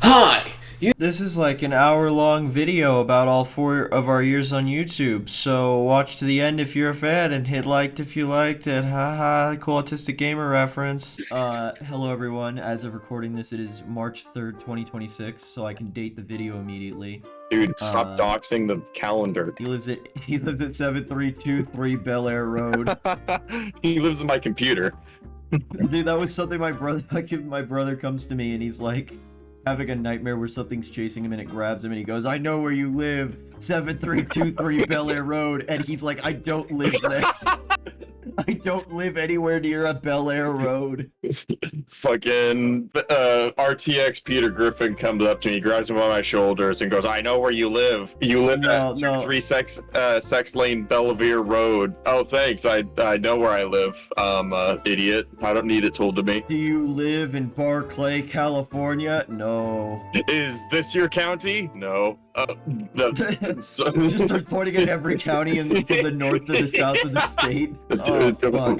Hi! This is like an hour-long video about all 4 of our years on YouTube, so watch to the end if you're a fan and hit liked if you liked it. Haha, cool autistic gamer reference. Hello everyone. As of recording this, it is March 3rd, 2026, so I can date the video immediately. Dude, stop doxing the calendar. He lives at 7323 Bel Air Road. He lives in my computer. Dude, that was something my brother comes to me and he's like having a nightmare where something's chasing him and it grabs him and he goes, "I know where you live, 7323 Bel Air Road," and he's like, "I don't live there. I don't live anywhere near a Bel Air Road." Fucking RTX Peter Griffin comes up to me, grabs me by my shoulders, and goes, "I know where you live. You live at 3 Sex Lane Belvedere Road." Oh, thanks. I know where I live. Idiot. I don't need it told to me. Do you live in Barclay, California? No. Is this your county? No. Just start pointing at every county from the north to the south of the state. Oh, fuck.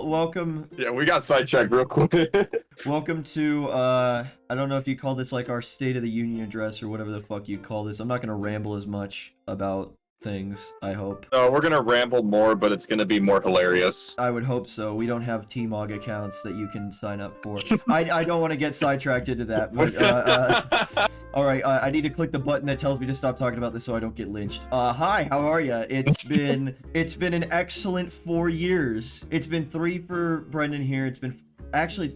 Welcome. Yeah, we got sidetracked real quick. Welcome to, I don't know if you call this like our State of the Union address or whatever the fuck you call this. I'm not gonna ramble as much about things, I hope. No, we're gonna ramble more, but it's gonna be more hilarious. I would hope so. We don't have TMOG accounts that you can sign up for. I don't want to get sidetracked into that, but, alright, I need to click the button that tells me to stop talking about this so I don't get lynched. Hi, how are ya? It's been an excellent 4 years. It's been 3 for Brendan here. It's been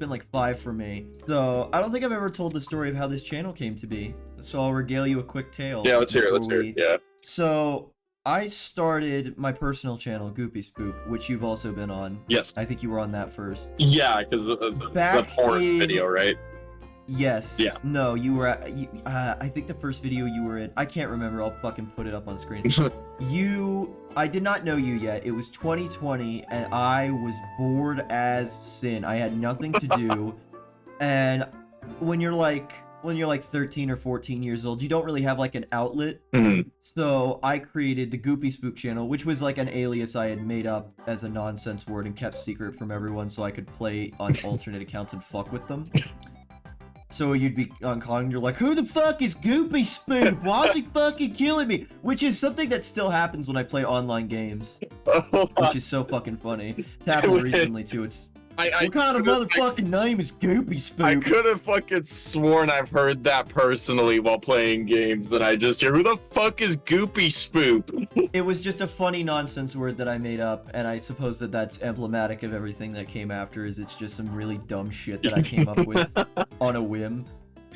like 5 for me. So, I don't think I've ever told the story of how this channel came to be. So I'll regale you a quick tale. Yeah, let's hear it, yeah. So, I started my personal channel, Goopy Spoop, which you've also been on. Yes. I think you were on that first. Yeah, because the forest video, right? Yes. Yeah. No, you were at, I think the first video you were in, I can't remember, I'll fucking put it up on screen. I did not know you yet. It was 2020, and I was bored as sin. I had nothing to do, and when you're like 13 or 14 years old, you don't really have like an outlet. So I created the Goopy Spoop channel, which was like an alias I had made up as a nonsense word and kept secret from everyone so I could play on alternate accounts and fuck with them. So you'd be on calling, you're like, "Who the fuck is Goopy Spoop? Why is he fucking killing me?" Which is something that still happens when I play online games. Which is so fucking funny. It's happened recently too. What kind of motherfucking name is Goopy Spoop? I could have fucking sworn I've heard that personally while playing games, and I just hear, "Who the fuck is Goopy Spoop?" It was just a funny nonsense word that I made up, and I suppose that that's emblematic of everything that came after, is it's just some really dumb shit that I came up with on a whim.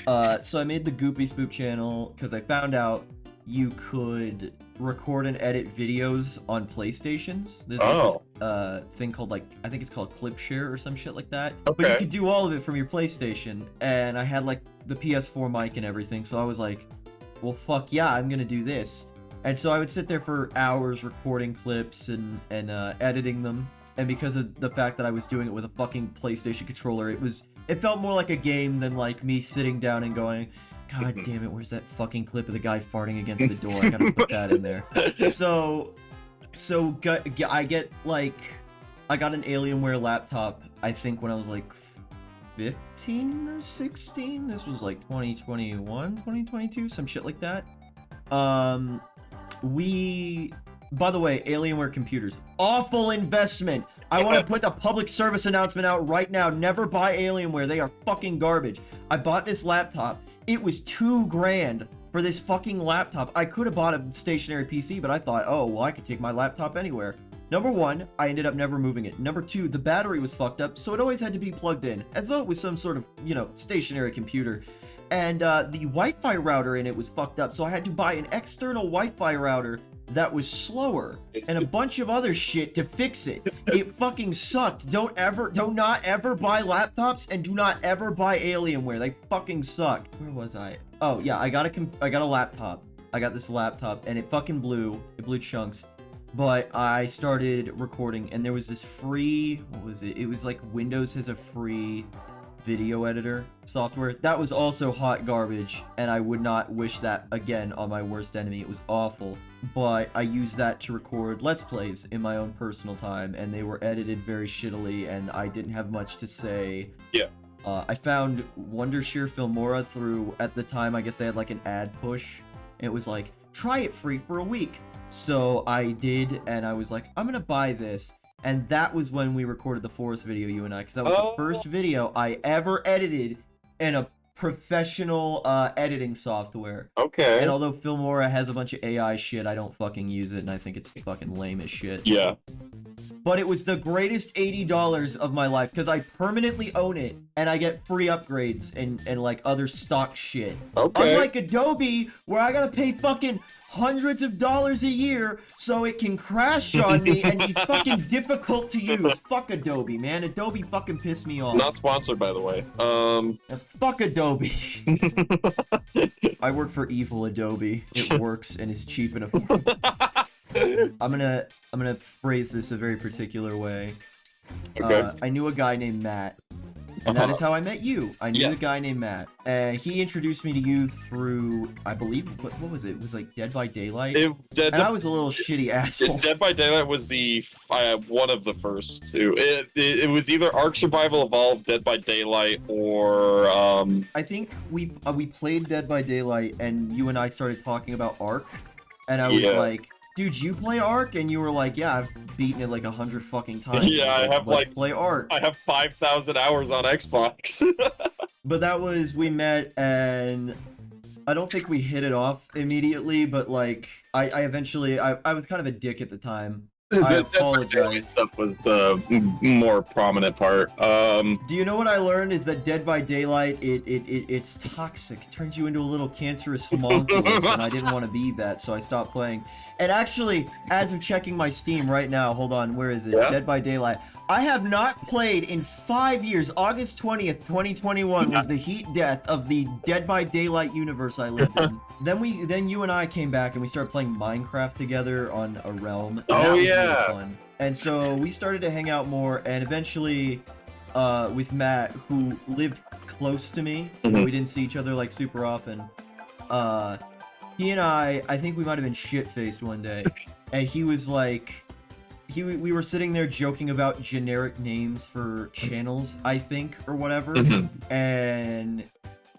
So I made the Goopy Spoop channel because I found out you could record and edit videos on PlayStations. There's like this thing called, like, I think it's called Clip Share or some shit like that. Okay. But you could do all of it from your PlayStation, and I had like the PS4 mic and everything, so I was like, well, fuck yeah, I'm gonna do this. And so I would sit there for hours recording clips and editing them. And because of the fact that I was doing it with a fucking PlayStation controller, it felt more like a game than like me sitting down and going, "God damn it, where's that fucking clip of the guy farting against the door? I gotta put that in there." So I got an Alienware laptop, I think when I was like 15 or 16. This was like 2021, 2022, some shit like that. By the way, Alienware computers, awful investment. I want to put the public service announcement out right now. Never buy Alienware. They are fucking garbage. I bought this laptop. It was $2 grand for this fucking laptop. I could have bought a stationary PC, but I thought, oh, well, I could take my laptop anywhere. Number one, I ended up never moving it. Number two, the battery was fucked up, so it always had to be plugged in, as though it was some sort of, stationary computer. And the Wi-Fi router in it was fucked up, so I had to buy an external Wi-Fi router that was slower and a bunch of other shit to fix it. It fucking sucked. Do not ever buy laptops, and do not ever buy Alienware. They fucking suck. Where was I? Oh yeah, I got a laptop. I got this laptop and it fucking blew. It blew chunks. But I started recording and there was this free, what was it? It was like Windows has a free video editor software. That was also hot garbage, and I would not wish that again on my worst enemy. It was awful. But I used that to record Let's Plays in my own personal time, and they were edited very shittily, and I didn't have much to say. Yeah. I found Wondershare Filmora through, at the time, I guess they had like an ad push. It was like, try it free for a week. So I did, and I was like, I'm gonna buy this. And that was when we recorded the Forest video, you and I, because that was the first video I ever edited in a professional editing software. Okay. And although Filmora has a bunch of AI shit, I don't fucking use it, and I think it's fucking lame as shit. Yeah. But it was the greatest $80 of my life, because I permanently own it, and I get free upgrades and like other stock shit. Okay. Unlike Adobe, where I gotta pay fucking hundreds of dollars a year so it can crash on me and be fucking difficult to use. Fuck Adobe, man. Adobe fucking pissed me off. Not sponsored, by the way. Fuck Adobe. I work for evil Adobe. It works and is cheap and affordable. I'm gonna phrase this a very particular way. Okay. I knew a guy named Matt, and that is how I met you. I knew Yeah. a guy named Matt, and he introduced me to you through, I believe, what was it? It was like Dead by Daylight. And I was a little shitty asshole. Dead by Daylight was the one of the first two. It was either Ark Survival Evolved, Dead by Daylight, or I think we played Dead by Daylight, and you and I started talking about Ark, and I was like, dude, you play Ark? And you were like, yeah, I've beaten it like 100 fucking times. Yeah, I have like play Ark. I have 5,000 hours on Xbox. But that was, we met, and I don't think we hit it off immediately, but like I eventually I was kind of a dick at the time. I apologize. Stuff was the more prominent part. Do you know what I learned is that Dead by Daylight, it's toxic. It turns you into a little cancerous homunculus, and I didn't want to be that, so I stopped playing. And actually, as of checking my Steam right now, hold on, where is it? Yeah? Dead by Daylight. I have not played in 5 years. August 20th, 2021 was the heat death of the Dead by Daylight universe I lived in. Then you and I came back and we started playing Minecraft together on a realm. And that was really fun. And so we started to hang out more, and eventually with Matt, who lived close to me, but we didn't see each other like super often. He and I think we might have been shit-faced one day, and he was like, we were sitting there joking about generic names for channels, I think, or whatever, and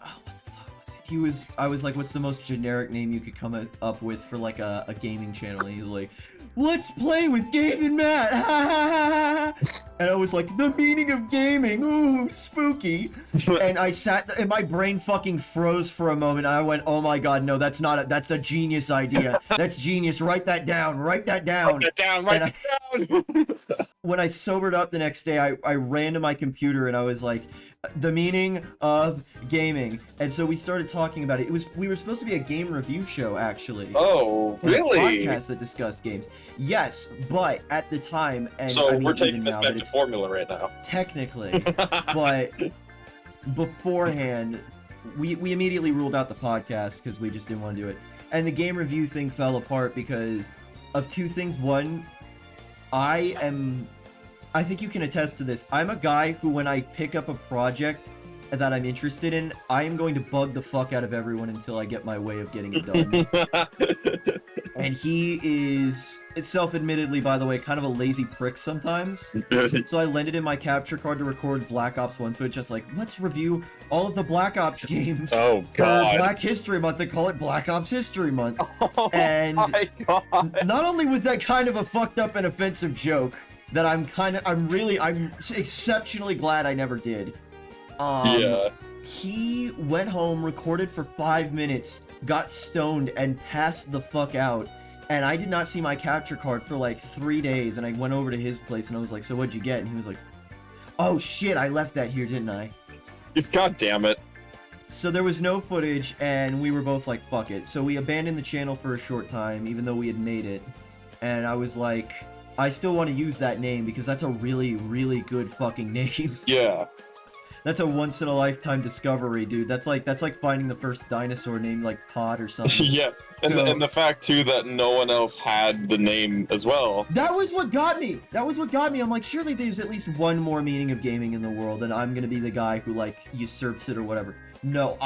what the fuck was it? I was like, what's the most generic name you could come up with for like a gaming channel? And he was like, let's play with Gabe and Matt, ha ha ha ha. And I was like, the meaning of gaming, ooh, spooky. And I sat, and my brain fucking froze for a moment. I went, oh my god, no, that's a genius idea. That's genius, write that down, write that down. Write that down, write that down. When I sobered up the next day, I ran to my computer and I was like, the meaning of gaming. And so we started talking about it. We were supposed to be a game review show, actually. Oh, really? A podcast that discussed games. Yes, but at the time, and so I mean, we're taking this now, back to formula right now. Technically, but beforehand, we immediately ruled out the podcast because we just didn't want to do it. And the game review thing fell apart because of two things. One, I think you can attest to this. I'm a guy who, when I pick up a project that I'm interested in, I am going to bug the fuck out of everyone until I get my way of getting it done. And he is, self-admittedly, by the way, kind of a lazy prick sometimes. So I lended him my capture card to record Black Ops 1 footage. Just like, let's review all of the Black Ops games for Black History Month. They call it Black Ops History Month. Oh and my god. Not only was that kind of a fucked up and offensive joke, that I'm exceptionally glad I never did. He went home, recorded for 5 minutes, got stoned, and passed the fuck out. And I did not see my capture card for like 3 days, and I went over to his place and I was like, so what'd you get? And he was like, oh shit, I left that here, didn't I? God damn it. So there was no footage, and we were both like, fuck it. So we abandoned the channel for a short time, even though we had made it. And I was like, I still want to use that name because that's a really, really good fucking name. Yeah. That's a once-in-a-lifetime discovery, dude. That's like finding the first dinosaur named like Pod or something. Yeah, and the fact too that no one else had the name as well. That was what got me. I'm like, surely there's at least one more meaning of gaming in the world, and I'm gonna be the guy who like usurps it or whatever. No,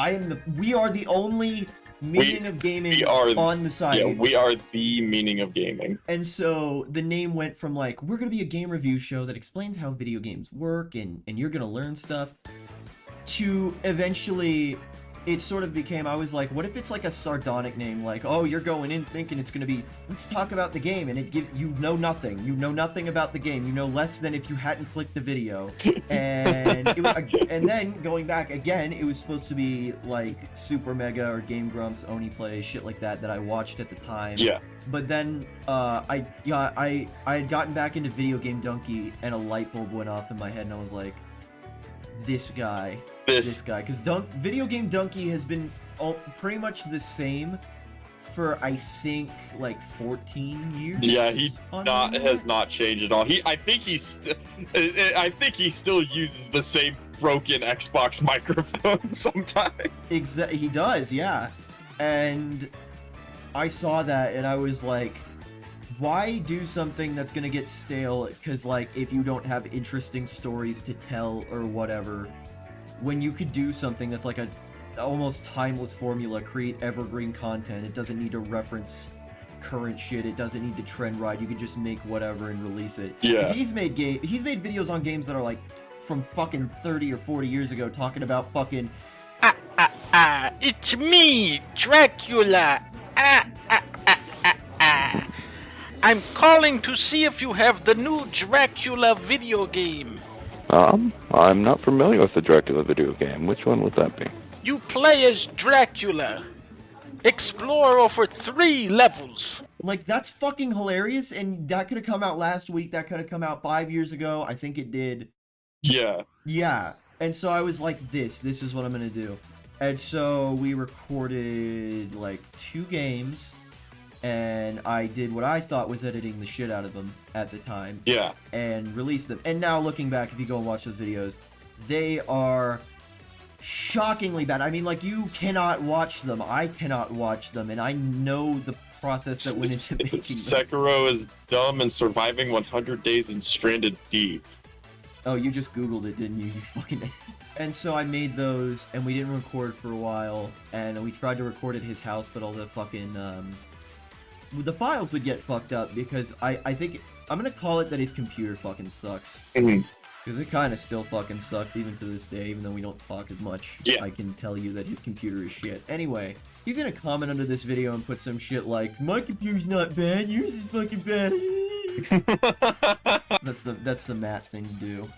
we are the only meaning of gaming on the side. Yeah, we are the meaning of gaming. And so the name went from like, we're gonna be a game review show that explains how video games work and you're gonna learn stuff, to eventually, it sort of became, I was like, what if it's like a sardonic name, like, oh, you're going in thinking it's gonna be, let's talk about the game, and you know nothing about the game, you know less than if you hadn't clicked the video, and and then going back again, it was supposed to be like Super Mega or Game Grumps, Oni Play, shit like that I watched at the time. Yeah. But then I had gotten back into Video Game Donkey, and a light bulb went off in my head, and I was like, this guy, because Video Game Donkey has been pretty much the same for, I think, like 14 years. Yeah, he has not changed at all. I think he still uses the same broken Xbox microphone sometimes. He does, yeah. And I saw that and I was like, why do something that's gonna get stale? Because, like, if you don't have interesting stories to tell or whatever, when you could do something that's like a almost timeless formula, create evergreen content, it doesn't need to reference current shit, it doesn't need to trend ride, you could just make whatever and release it. Yeah. He's made videos on games that are like from fucking 30 or 40 years ago, talking about fucking it's me, Dracula. I'm calling to see if you have the new Dracula video game. I'm not familiar with the Dracula video game. Which one would that be? You play as Dracula. Explore over 3 levels. Like, that's fucking hilarious, and that could have come out last week, that could have come out 5 years ago, I think it did. Yeah. Yeah, and so I was like, this is what I'm gonna do. And so we recorded, like, 2 games, and I did what I thought was editing the shit out of them at the time. Yeah. And released them. And now, looking back, if you go and watch those videos, they are shockingly bad. I mean, like, you cannot watch them. I cannot watch them, and I know the process that went into making them. Sekiro is dumb and surviving 100 days in Stranded Deep. Oh, you just Googled it, didn't you? You fucking... And so I made those, and we didn't record for a while, and we tried to record at his house, but all the fucking, the files would get fucked up, because I think, I'm gonna call it that his computer fucking sucks. Mm-hmm. Because it kind of still fucking sucks, even to this day, even though we don't talk as much. Yeah. I can tell you that his computer is shit. Anyway, he's gonna comment under this video and put some shit like, my computer's not bad, yours is fucking bad. That's the Matt thing to do.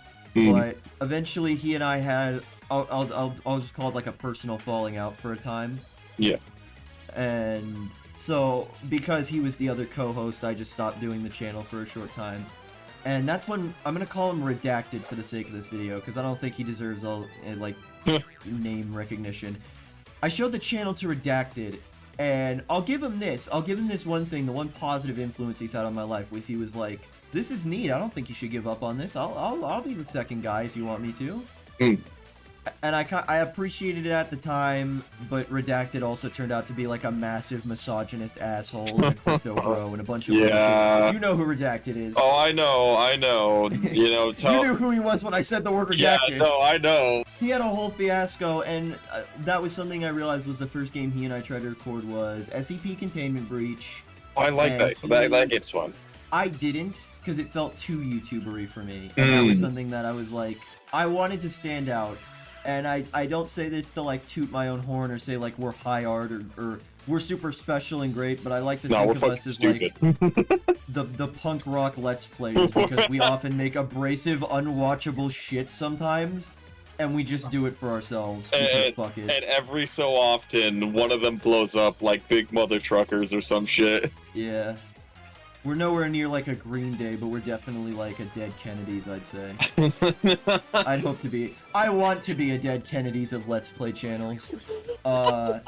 But eventually he and I had, I'll just call it like a personal falling out for a time. Yeah. And so, because he was the other co-host, I just stopped doing the channel for a short time. And that's when, I'm gonna call him Redacted for the sake of this video, because I don't think he deserves all, like, name recognition. I showed the channel to Redacted, and I'll give him this one thing, the one positive influence he's had on my life, was he was like, this is neat, I don't think you should give up on this, I'll be the second guy if you want me to. And I appreciated it at the time, but Redacted also turned out to be like a massive misogynist asshole and a crypto bro and a bunch of yeah. You know who Redacted is. Oh, I know. You know, You knew who he was when I said the word Redacted. Yeah, no, I know. He had a whole fiasco, and that was something I realized was the first game he and I tried to record was SCP Containment Breach. Oh, I like that. That game's fun. I didn't, because it felt too YouTubery for me. And that was something that I was like, I wanted to stand out. And I don't say this to, like, toot my own horn or say, like, we're high art or we're super special and great, but I like to think of us as, stupid. like, the punk rock Let's Players, because we often make abrasive, unwatchable shit sometimes, and we just do it for ourselves, because fuck it. And every so often, one of them blows up like Big Mother Truckers or some shit. Yeah. We're nowhere near like a Green Day, but we're definitely like a Dead Kennedys, I'd say. I'd hope to be. I want to be a Dead Kennedys of Let's Play channels. But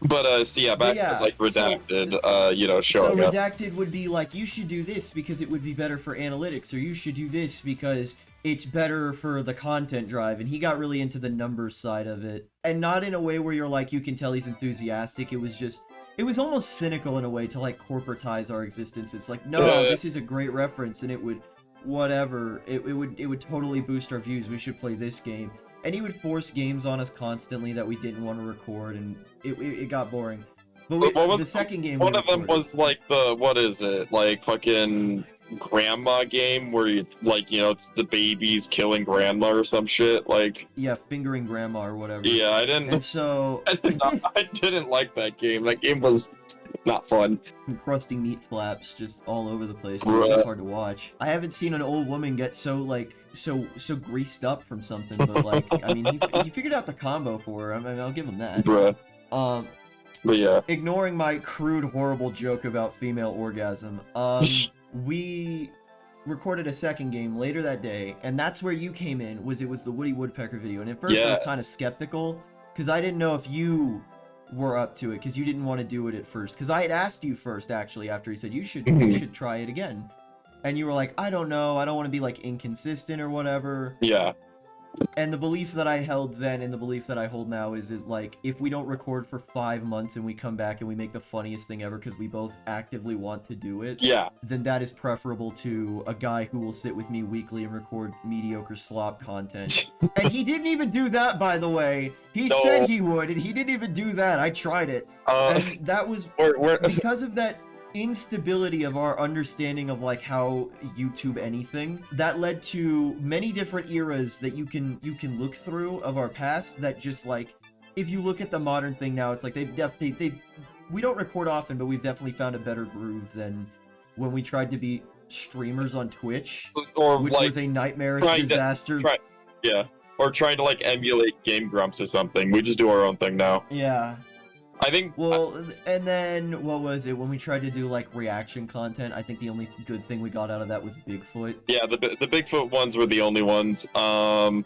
back to like Redacted, you know, showing up. So Redacted would be like, you should do this because it would be better for analytics, or you should do this because it's better for the content drive, and he got really into the numbers side of it. And not in a way where you're like, you can tell he's enthusiastic, it was almost cynical in a way to, like, corporatize our existence. It's like, no, this is a great reference, and it would, whatever, it would totally boost our views, we should play this game. And he would force games on us constantly that we didn't want to record, and it got boring. But the second game one of them was, like, what is it, like, fucking grandma game where you like, it's the babies killing grandma or some shit. Like, Yeah, fingering grandma or whatever. yeah, I didn't. And so I didn't like that game. That game was not fun. crusty meat flaps just all over the place. It Bruh. was hard to watch. I haven't seen an old woman get so greased up from something, but like, I mean, he figured out the combo for her. I mean, I'll give him that. Bruh. But yeah. Ignoring my crude, horrible joke about female orgasm, we recorded a second game later that day, and that's where you came in. It was the Woody Woodpecker video, and at first I was kind of skeptical because I didn't know if you were up to it because you didn't want to do it at first. Because I had asked you first actually after he said you should try it again, and you were like, I don't know, I don't want to be like inconsistent or whatever. Yeah. And the belief that I held then and the belief that I hold now is that, like, if we don't record for 5 months and we come back and we make the funniest thing ever because we both actively want to do it, Yeah. then that is preferable to a guy who will sit with me weekly and record mediocre slop content. And he didn't even do that, by the way. He said he would, and he didn't even do that. I tried it. And that was because of that instability of our understanding of like how YouTube anything that led to many different eras that you can look through of our past that just like if you look at the modern thing now it's like they we don't record often but we've definitely found a better groove than when we tried to be streamers on Twitch, or which like, was a nightmarish disaster. Or trying to like emulate Game Grumps or something. We just do our own thing now. Yeah. I think. Well, and then what was it when we tried to do like reaction content? I think the only good thing we got out of that was Bigfoot. Yeah, the Bigfoot ones were the only ones. I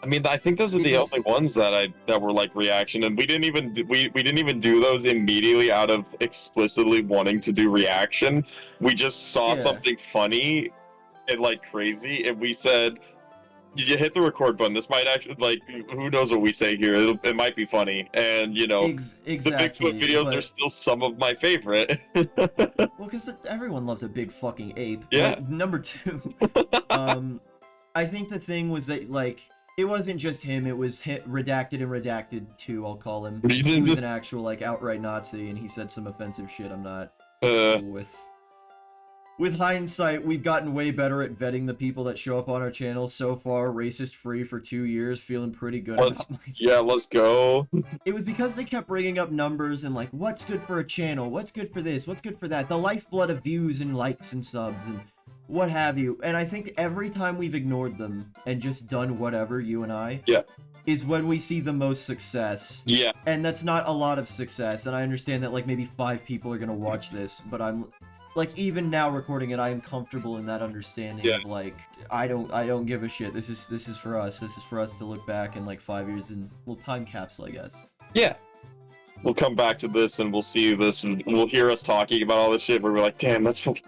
mean, I think those are the only ones that were like reaction, and we didn't even do those immediately out of explicitly wanting to do reaction. We just saw something funny and like crazy, and we said, you hit the record button. This might actually, like, who knows what we say here. It might be funny. And, you know, exactly, the Bigfoot videos are still some of my favorite. Well, because everyone loves a big fucking ape. Yeah. But number two, I think the thing was that, like, it wasn't just him. It was Redacted and Redacted 2, I'll call him. He was an actual, like, outright Nazi, and he said some offensive shit I'm not cool with. With hindsight, we've gotten way better at vetting the people that show up on our channel. So far, racist-free for 2 years, feeling pretty good about myself. Yeah, let's go. It was because they kept bringing up numbers and like, what's good for a channel? What's good for this? What's good for that? The lifeblood of views and likes and subs and what have you. And I think every time we've ignored them and just done whatever, you and I, is when we see the most success. Yeah. And that's not a lot of success. And I understand that like maybe 5 people are going to watch this, but I'm... like, even now recording it, I am comfortable in that understanding of, like, I don't give a shit. This is for us. This is for us to look back in, like, 5 years in a little time capsule, I guess. Yeah. We'll come back to this and we'll see this and we'll hear us talking about all this shit where we're like, damn, that's fucking...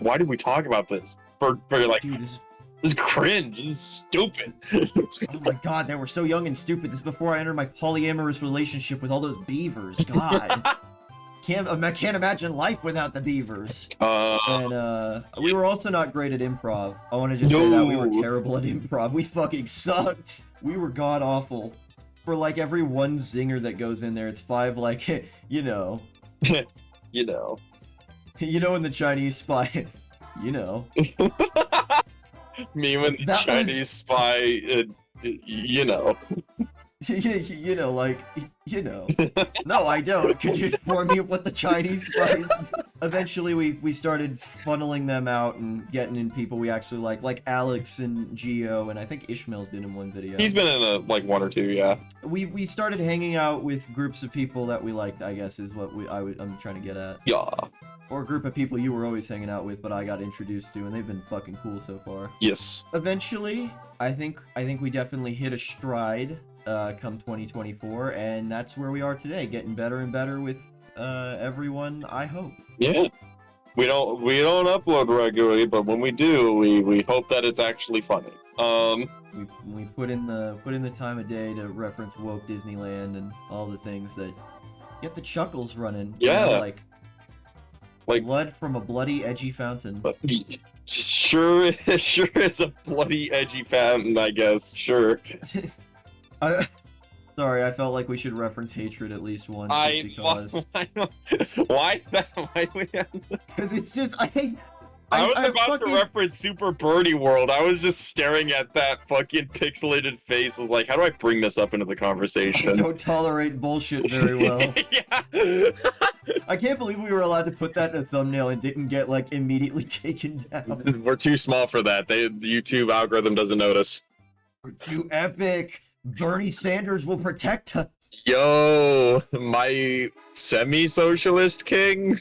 why did we talk about this? For like, dude, this is cringe. This is stupid. Oh my god, they were so young and stupid. This is before I entered my polyamorous relationship with all those beavers. God. I can't imagine life without the beavers. And we were also not great at improv. I want to just say that we were terrible at improv. We fucking sucked. We were god awful. For like every one zinger that goes in there, it's 5 like, you know. You know. You know in the Chinese Spy, you know. Me when the Chinese Spy, you know. You know, like, you know. No, I don't. Could you inform me of what the Chinese spies? Eventually, we started funneling them out and getting in people we actually like Alex and Geo, and I think Ishmael's been in one video. He's been in like 1 or 2, yeah. We started hanging out with groups of people that we liked, I guess, is what I'm trying to get at. Yeah. Or a group of people you were always hanging out with, but I got introduced to, and they've been fucking cool so far. Yes. Eventually, I think we definitely hit a stride. Come 2024, and that's where we are today, getting better and better with everyone, I hope. Yeah. We don't upload regularly, but when we do, we hope that it's actually funny. We put in the time of day to reference woke Disneyland and all the things that get the chuckles running. Yeah. You know, like blood from a bloody edgy fountain. But sure is a bloody edgy fountain, I guess. Sure. Sorry, I felt like we should reference hatred at least once. Why that? Why do we have to... Because it's just I was about to reference Super Birdie World. I was just staring at that fucking pixelated face. I was like, how do I bring this up into the conversation? I don't tolerate bullshit very well. Yeah. I can't believe we were allowed to put that in a thumbnail and didn't get, like, immediately taken down. We're too small for that. The YouTube algorithm doesn't notice. We're too epic. Bernie Sanders will protect us. Yo, my semi-socialist king.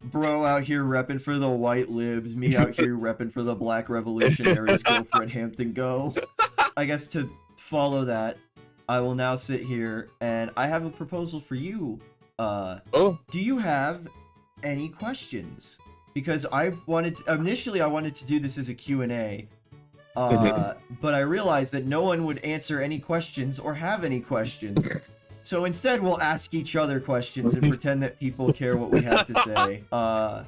Bro out here repping for the white libs, me out here repping for the black revolutionaries. Go for it, Hampton, go. I guess to follow that, I will now sit here and I have a proposal for you. Do you have any questions? Because initially I wanted to do this as a Q&A. But I realized that no one would answer any questions or have any questions. So instead, we'll ask each other questions and pretend that people care what we have to say. And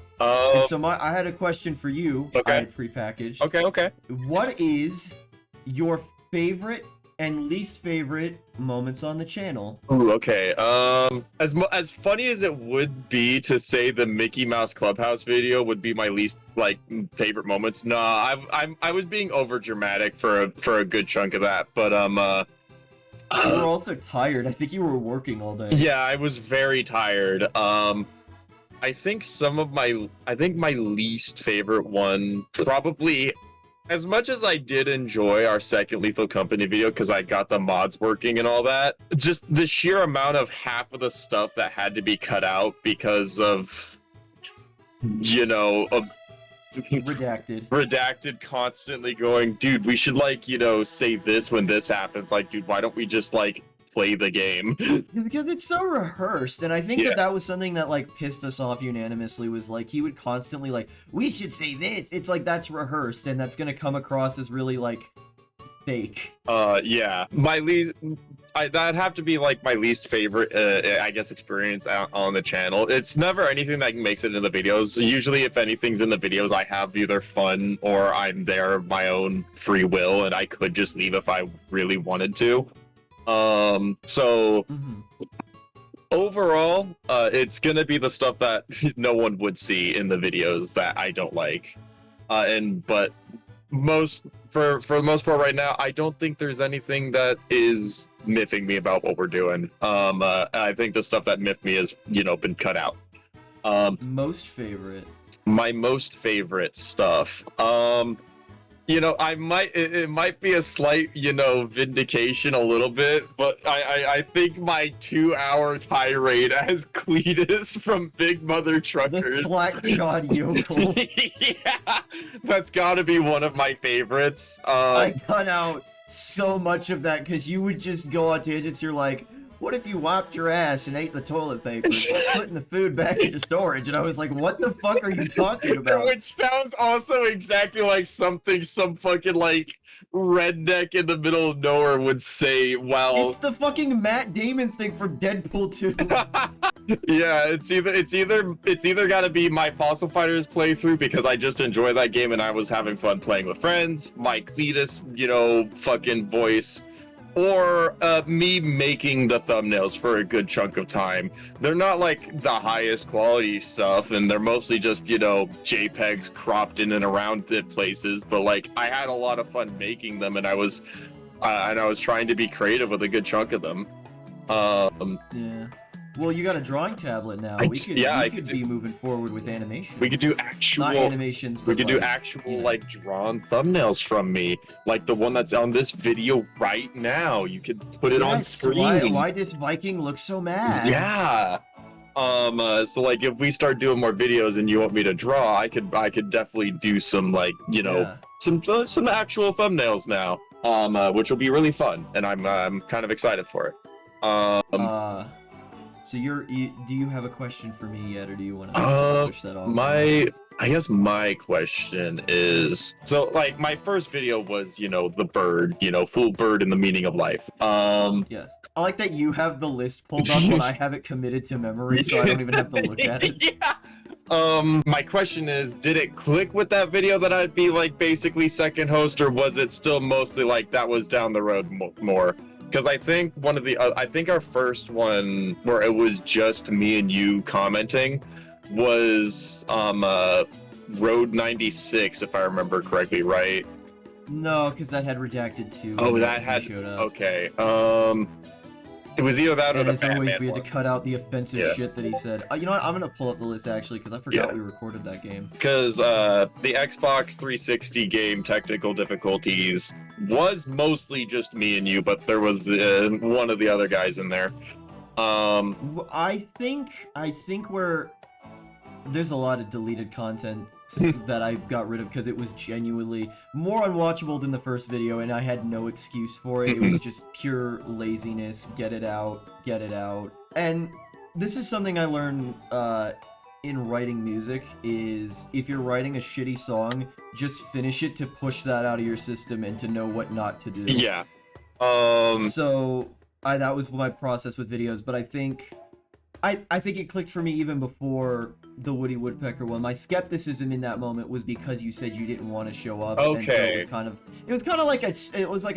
so I had a question for you. Okay. I had prepackaged. Okay. What is your favorite and least favorite moments on the channel? Ooh, okay. As funny as it would be to say the Mickey Mouse Clubhouse video would be my least favorite moments. Nah, I was being over dramatic for a good chunk of that, but You were also tired. I think you were working all day. Yeah, I was very tired. I think my least favorite one probably. As much as I did enjoy our second Lethal Company video because I got the mods working and all that, just the sheer amount of half of the stuff that had to be cut out because of, redacted constantly going, dude, we should say this when this happens. Like, dude, why don't we just play the game? Because it's so rehearsed, and I think that was something that pissed us off unanimously. Was he would constantly we should say this. It's that's rehearsed, and that's gonna come across as really fake. Yeah, my least. That'd have to be my least favorite, I guess, experience on the channel. It's never anything that makes it in the videos. Usually, if anything's in the videos, I have either fun or I'm there of my own free will, and I could just leave if I really wanted to. Overall, it's gonna be the stuff that no one would see in the videos that I don't like. But for the most part right now, I don't think there's anything that is miffing me about what we're doing. I think the stuff that miffed me has, been cut out. Most favorite. My most favorite stuff. It might be a slight, vindication a little bit, but I think my 2-hour tirade as Cletus from Big Mother Truckers. The Slack-jawed yokel. Yeah, that's gotta be one of my favorites. I cut out so much of that because you would just go on tangents. You're like, what if you wiped your ass and ate the toilet paper, putting the food back into storage? And I was like, what the fuck are you talking about? Which sounds also exactly like something some fucking redneck in the middle of nowhere would say. Well, it's the fucking Matt Damon thing from Deadpool 2. Yeah, it's either gotta be my Fossil Fighters playthrough because I just enjoy that game and I was having fun playing with friends, my Cletus, fucking voice, or me making the thumbnails for a good chunk of time. They're not the highest quality stuff, and they're mostly just JPEGs cropped in and around it places. But I had a lot of fun making them, and I was trying to be creative with a good chunk of them. Yeah. Well, you got a drawing tablet now. We could be moving forward with animation. We could do actual not animations, but we could do actual drawn thumbnails from me, like the one that's on this video right now. You could put it on screen. Why does Viking look so mad? Yeah. So if we start doing more videos and you want me to draw, I could definitely do some some actual thumbnails now. Which will be really fun, and I'm kind of excited for it. So do you have a question for me yet, or do you want to push that off? I guess my question is, so my first video was, the bird, full bird in the meaning of life. Yes. I like that you have the list pulled up when I have it committed to memory, so I don't even have to look at it. Yeah. My question is, did it click with that video that I'd be basically second host, or was it still mostly that was down the road more? Because I think I think our first one where it was just me and you commenting was Road 96, if I remember correctly, right? No, because that had redacted too. Oh, that had. Showed up. Okay. It was either that or And the as Batman always, we had to ones. cut out the offensive shit that he said. You know what? I'm gonna pull up the list actually because I forgot Yeah. we recorded that game. Because the Xbox 360 game technical difficulties was mostly just me and you, but there was one of the other guys in there. I think there's a lot of deleted content that I got rid of because it was genuinely more unwatchable than the first video, and I had no excuse for it. It was just pure laziness. Get it out. And this is something I learned in writing music, is if you're writing a shitty song, just finish it to push that out of your system and to know what not to do. Yeah. So that was my process with videos, but I think it clicked for me even before the Woody Woodpecker one. My skepticism in that moment was because you said you didn't want to show up. Okay. And so it was kind of like a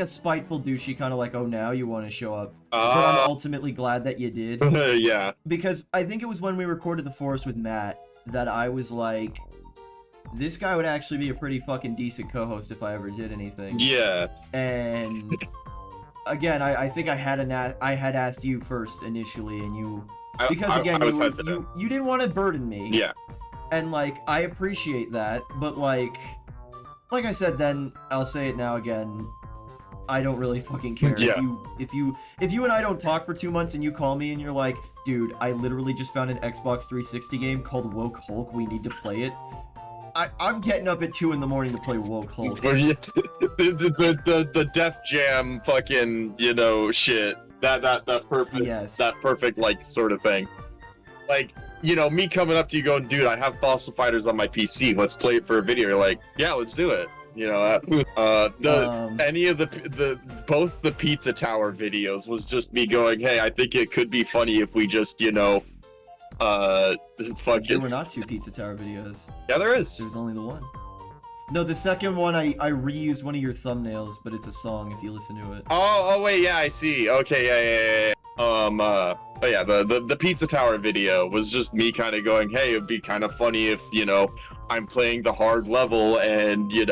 spiteful douchey kind of like, oh, now you want to show up. But I'm ultimately glad that you did. Yeah. Because I think it was when we recorded The Forest with Matt that I was like, this guy would actually be a pretty fucking decent co-host if I ever did anything. Yeah. And again, I think I had asked you first initially, and you. Because again, I was hesitant. You didn't want to burden me. Yeah. And like, I appreciate that, but like I said then, I'll say it now again, I don't really fucking care. Yeah. If you and I don't talk for 2 months and you call me and you're like, dude, I literally just found an Xbox 360 game called Woke Hulk, we need to play it. I'm getting up at 2 in the morning to play Woke Hulk. the Def Jam fucking, shit. That perfect, Yes. that perfect, like, sort of thing. Like, me coming up to you going, dude, I have Fossil Fighters on my PC. Let's play it for a video. You're like, yeah, let's do it. Any of both the Pizza Tower videos was just me going, hey, I think it could be funny if we just, There fucking. were not 2 Pizza Tower videos. Yeah, there is. There was only the one. No, the second one, I reused one of your thumbnails, but it's a song if you listen to it. Oh, wait, yeah, I see. Okay, yeah. But yeah, the Pizza Tower video was just me kind of going, hey, it'd be kind of funny if, I'm playing the hard level and, you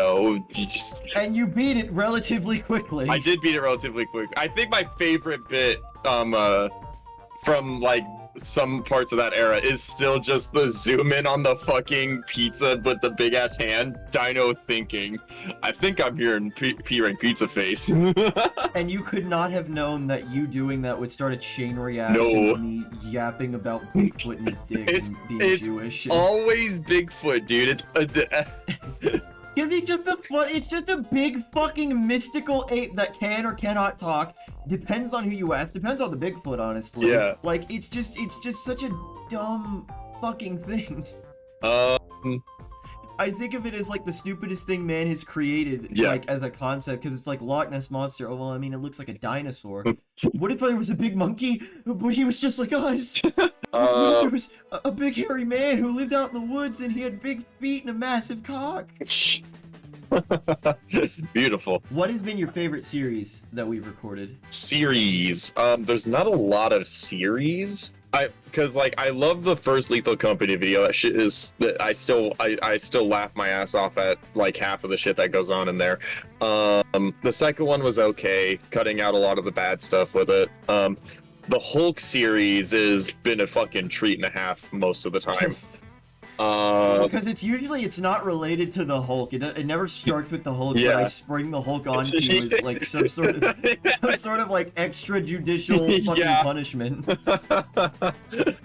just... And you beat it relatively quickly. I did beat it relatively quick. I think my favorite bit, from, like, some parts of that era is still just the zoom in on the fucking pizza with the big ass hand. Dino thinking, I think I'm hearing P-Rank Pizza Face. And you could not have known that you doing that would start a chain reaction of me yapping about Bigfoot and his dick and being Jewish. Always Bigfoot, dude. It's because it's just a big fucking mystical ape that can or cannot talk. Depends on who you ask. Depends on the Bigfoot, honestly. Yeah. Like, it's just such a dumb fucking thing. I think of it as like the stupidest thing man has created, like as a concept, because it's like Loch Ness Monster. Oh well, I mean, it looks like a dinosaur. What if there was a big monkey, but he was just like us? What if there was a big hairy man who lived out in the woods and he had big feet and a massive cock? Beautiful. What has been your favorite series that we've recorded? Series. There's not a lot of series. Because I love the first Lethal Company video. That shit is that I still laugh my ass off at like half of the shit that goes on in there. The second one was okay, cutting out a lot of the bad stuff with it. The Hulk series has been a fucking treat and a half most of the time. Because it's not related to the Hulk. It never starts with the Hulk. Yeah. But I spring the Hulk onto you as like some sort of like extrajudicial fucking punishment.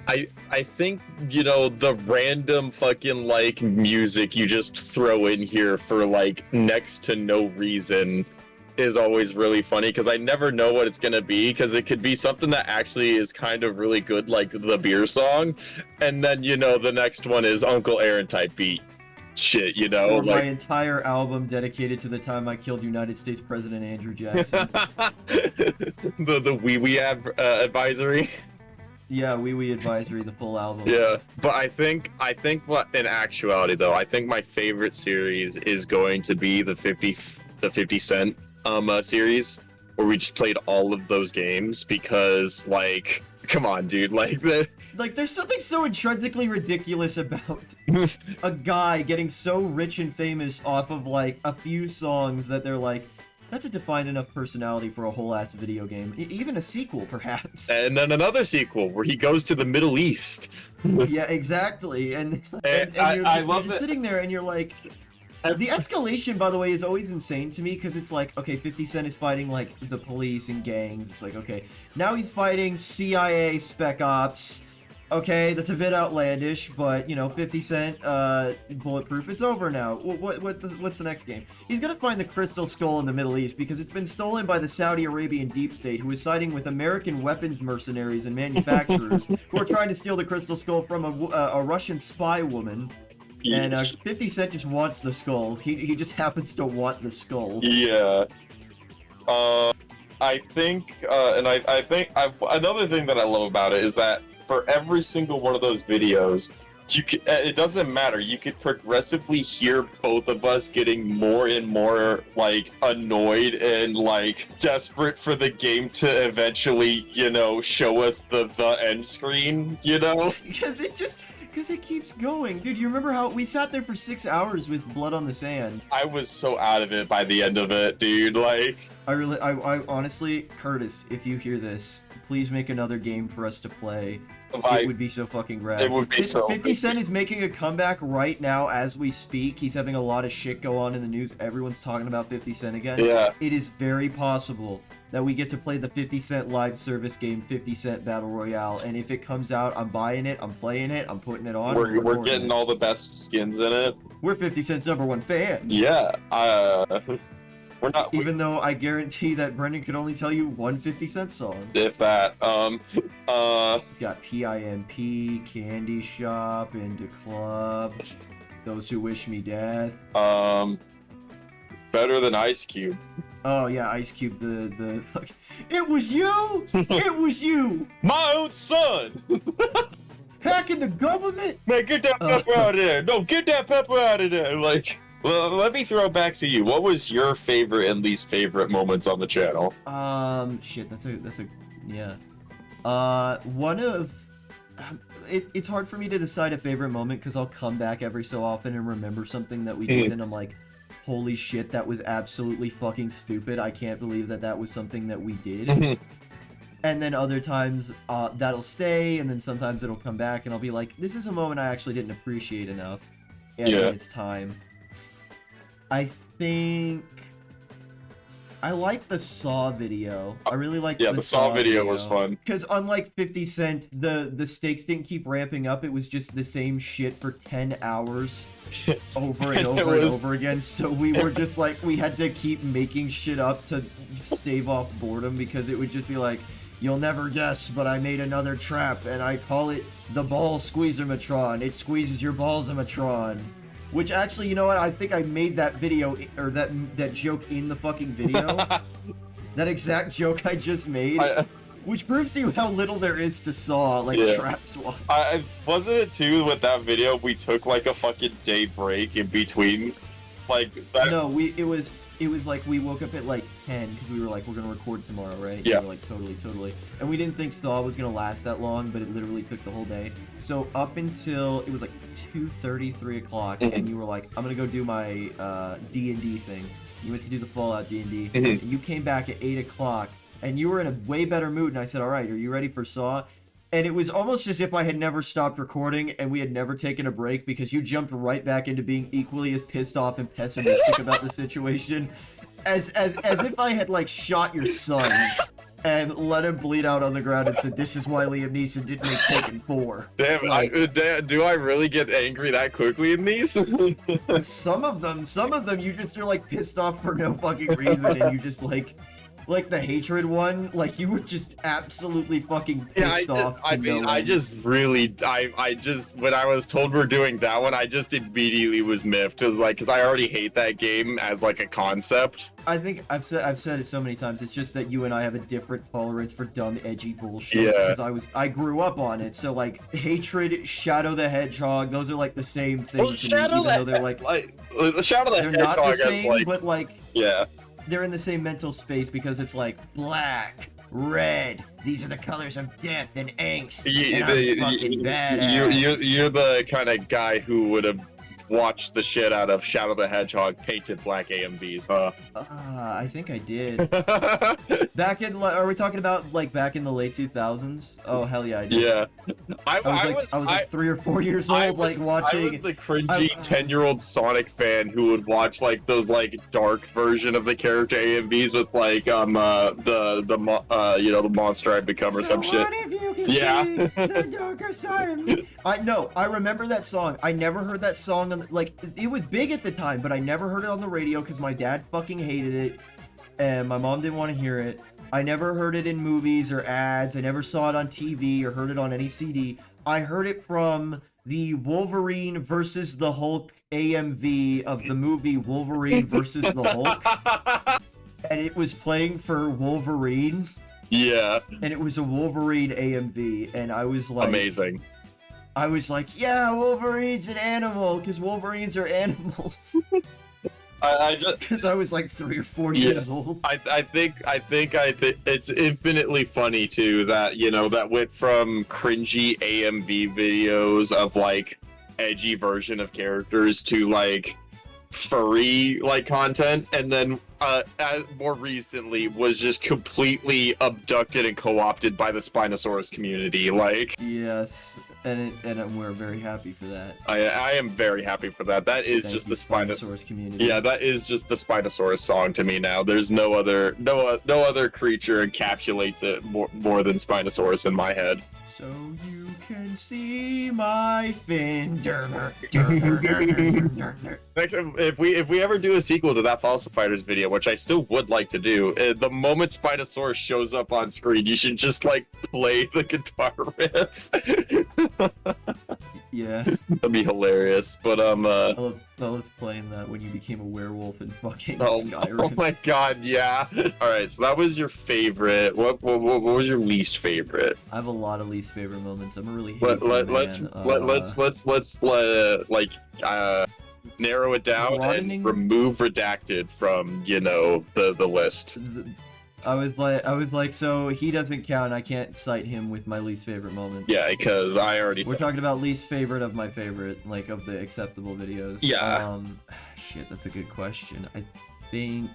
I think the random fucking like music you just throw in here for like next to no reason is always really funny, because I never know what it's gonna be, because it could be something that actually is kind of really good, like the beer song, and then the next one is Uncle Aaron type beat shit, Or my entire album dedicated to the time I killed United States President Andrew Jackson. the wee wee advisory. Yeah, Wee Wee Advisory, the full album. Yeah, but I think what in actuality though, I think my favorite series is going to be the 50 Cent series, where we just played all of those games, because come on, dude. Like there's something so intrinsically ridiculous about a guy getting so rich and famous off of like a few songs that they're like, that's a defined enough personality for a whole ass video game, even a sequel, perhaps. And then another sequel where he goes to the Middle East. Yeah, exactly. And you're just sitting there and you're like, the escalation, by the way, is always insane to me because it's like, okay, 50 Cent is fighting like the police and gangs. It's like, okay, now he's fighting CIA spec ops. Okay, that's a bit outlandish, but, you know, 50 Cent, bulletproof, it's over now. What's the next game? He's gonna find the Crystal Skull in the Middle East because it's been stolen by the Saudi Arabian deep state, who is siding with American weapons mercenaries and manufacturers who are trying to steal the Crystal Skull from a Russian spy woman. And 50 Cent just wants the skull. He just happens to want the skull. Yeah. I think, another thing that I love about it is that for every single one of those videos, it doesn't matter. You could progressively hear both of us getting more and more like annoyed and like desperate for the game to eventually, you know, show us the end screen, you know? Because it keeps going. Dude, you remember how we sat there for 6 hours with blood on the sand? I was so out of it by the end of it, dude. Like, I honestly, Curtis, if you hear this, please make another game for us to play. It would be so fucking rad. It would be so 50 Cent is making a comeback right now as we speak. He's having a lot of shit go on in the news. Everyone's talking about 50 Cent again. Yeah. It is very possible that we get to play the 50 Cent live service game, 50 Cent Battle Royale. And if it comes out, I'm buying it, I'm playing it, I'm putting it on. We're getting all the best skins in it. We're 50 Cent's #1 fans. Yeah. We're not. Even though I guarantee that Brendan could only tell you one 50 Cent song. If that. He's got PIMP, Candy Shop, Into Club, Those Who Wish Me Death. Better than Ice Cube. Oh yeah, Ice Cube. The it was you. It was you. My own son. Hacking the government. Man, get that pepper out of there. No, get that pepper out of there. Like. Well, let me throw it back to you. What was your favorite and least favorite moments on the channel? Shit, that's a yeah. One of it's hard for me to decide a favorite moment because I'll come back every so often and remember something that we did, and I'm like, holy shit, that was absolutely fucking stupid. I can't believe that was something that we did. And then other times, that'll stay, and then sometimes it'll come back, and I'll be like, this is a moment I actually didn't appreciate enough. And it's time. I think I like the Saw video. I really like the Saw video was fun. Because unlike 50 Cent, the stakes didn't keep ramping up. It was just the same shit for 10 hours over and over and over again. So we were just like, we had to keep making shit up to stave off boredom because it would just be like, you'll never guess, but I made another trap and I call it the Ball Squeezer-matron. It squeezes your balls-a-matron. Which actually, you know what? I think I made that video, or that joke in the fucking video. That exact joke I just made. Which proves to you how little there is to Saw, like, traps-wise. Wasn't it, too, with that video, we took, like, a fucking day break in between? Like, that... No, it was like we woke up at like 10 because we were like, we're gonna record tomorrow, right? Yeah. And we were like, totally. And we didn't think Saw was gonna last that long, but it literally took the whole day. So up until it was like 2:30, 3 o'clock, and you were like, I'm gonna go do my D&D thing. You went to do the Fallout D&D. And you came back at 8 o'clock, and you were in a way better mood. And I said, all right, are you ready for Saw? And it was almost as if I had never stopped recording and we had never taken a break because you jumped right back into being equally as pissed off and pessimistic about the situation as if I had like shot your son and let him bleed out on the ground and said, this is why Liam Neeson didn't make Taken 4. Damn, like, do I really get angry that quickly in these? Some of them you just are like pissed off for no fucking reason and you just like the hatred one, like you were just absolutely fucking pissed off. I mean, I just when I was told we're doing that one, I just immediately was miffed. It was like, because I already hate that game as like a concept. I think I've said it so many times. It's just that you and I have a different tolerance for dumb, edgy bullshit. Yeah. Because I grew up on it. So like hatred, Shadow the Hedgehog, those are like the same thing to me, even though they're like Shadow the Hedgehog. They're not the same, but like yeah. they're in the same mental space because it's like black, red. These are the colors of death and angst. You, And I'm fucking badass. you're the kind of guy who would have watched the shit out of Shadow the Hedgehog painted black AMVs, huh? I think I did. Back in, are we talking about like back in the late 2000s? Oh hell yeah, I did. Yeah. I was like 3 or 4 years old, like watching. I was the cringy 10-year-old Sonic fan who would watch like those like dark version of the character AMVs with like you know, the monster I'd become or some shit. What if you can see the darker side of me? I remember that song. I never heard that song on like it was big at the time, but I never heard it on the radio because my dad fucking hated it, and my mom didn't want to hear it. I never heard it in movies or ads. I never saw it on TV or heard it on any CD. I heard it from the Wolverine versus the Hulk AMV of the movie Wolverine versus the Hulk. And it was playing for Wolverine. Yeah. And it was a Wolverine AMV. And I was like... Amazing. I was like, yeah, Wolverine's an animal, because Wolverines are animals. I just because I was like 3 or 4 years old. I think it's infinitely funny too that, you know, that went from cringy AMV videos of like edgy version of characters to like furry like content, and then more recently was just completely abducted and co-opted by the Spinosaurus community. Like, yes, and we're very happy for that. I am very happy for that. That is just the Spinosaurus community. Yeah, that is just the Spinosaurus song to me now. There's no other creature encapsulates it more than Spinosaurus in my head. So you can see my fin. Next, if we ever do a sequel to that Fossil Fighters video, which I still would like to do, the moment Spinosaurus shows up on screen, you should just like play the guitar riff. Yeah, that'd be hilarious. But I loved playing that when you became a werewolf in fucking Skyrim. Oh my god, yeah. All right, so that was your favorite. What was your least favorite? I have a lot of least favorite moments. I'm a really let's narrow it down and remove redacted from, you know, the list. I was like, so he doesn't count. I can't cite him with my least favorite moment. Yeah, because I already. We're talking about least favorite of my favorite, like of the acceptable videos. Yeah. Shit, that's a good question. I think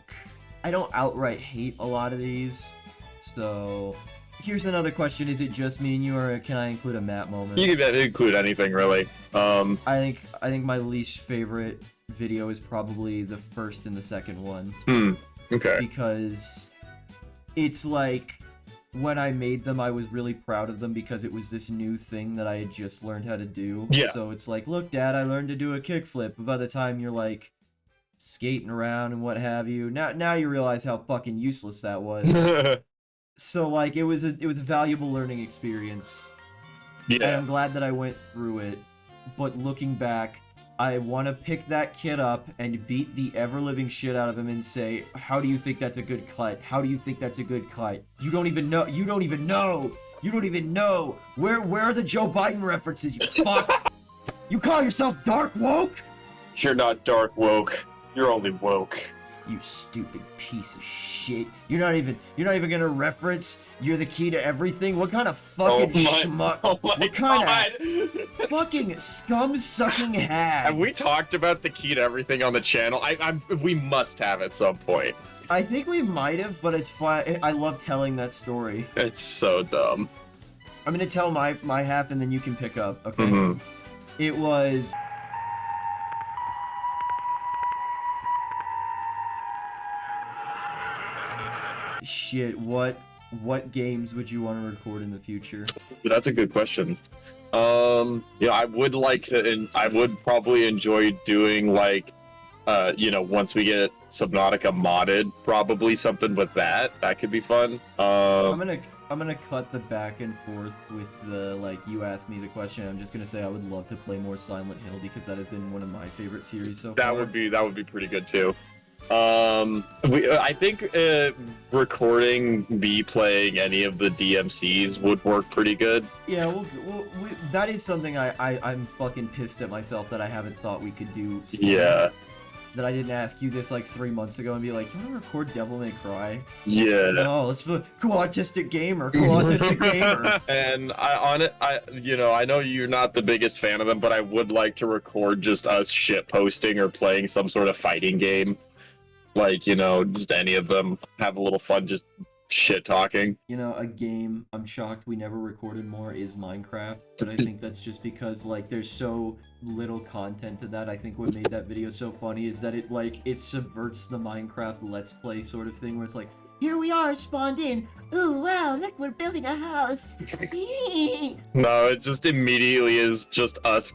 I don't outright hate a lot of these. So here's another question: is it just me and you, or can I include a Matt moment? You can include anything, really. I think my least favorite video is probably the first and the second one. Okay. Because it's like, when I made them, I was really proud of them because it was this new thing that I had just learned how to do. Yeah. So it's like, look, Dad, I learned to do a kickflip. But by the time you're like skating around and what have you, now you realize how fucking useless that was. So like, it was a valuable learning experience. Yeah. And I'm glad that I went through it. But looking back, I want to pick that kid up and beat the ever-living shit out of him and say, how do you think that's a good cut? How do you think that's a good cut? You don't even know. You don't even know. You don't even know. Where are the Joe Biden references, you fuck? You call yourself dark woke? You're not dark woke. You're only woke. You stupid piece of shit. You're not even gonna reference You're the Key to Everything? What kind of fucking schmuck? What kind of fucking scum-sucking hag? Have we talked about the Key to Everything on the channel? We must have at some point. I think we might have, but it's fine. I love telling that story. It's so dumb. I'm gonna tell my half and then you can pick up, okay? It was... Shit, what games would you want to record in the future? That's a good question. Yeah, I would like to, and I would probably enjoy doing like, you know, once we get Subnautica modded, probably something with that. That could be fun. I'm gonna cut the back and forth with the like you asked me the question. I'm just gonna say I would love to play more Silent Hill because that has been one of my favorite series so far. That would be pretty good too. I think recording me playing any of the DMCs would work pretty good. Yeah, that is something I'm fucking pissed at myself that I haven't thought we could do sooner. Yeah. that I didn't ask you this like 3 months ago and be like, you want to record Devil May Cry? Yeah. No, let's put cool autistic gamer, cool autistic gamer. And I know you're not the biggest fan of them, but I would like to record just us shit posting or playing some sort of fighting game. Like, just any of them. Have a little fun just shit talking. A game I'm shocked we never recorded more is Minecraft, but I think that's just because like there's so little content to that. I think what made that video so funny is that it subverts the Minecraft Let's Play sort of thing where it's like, here we are spawned in. Ooh, wow, look, we're building a house. No, it just immediately is just us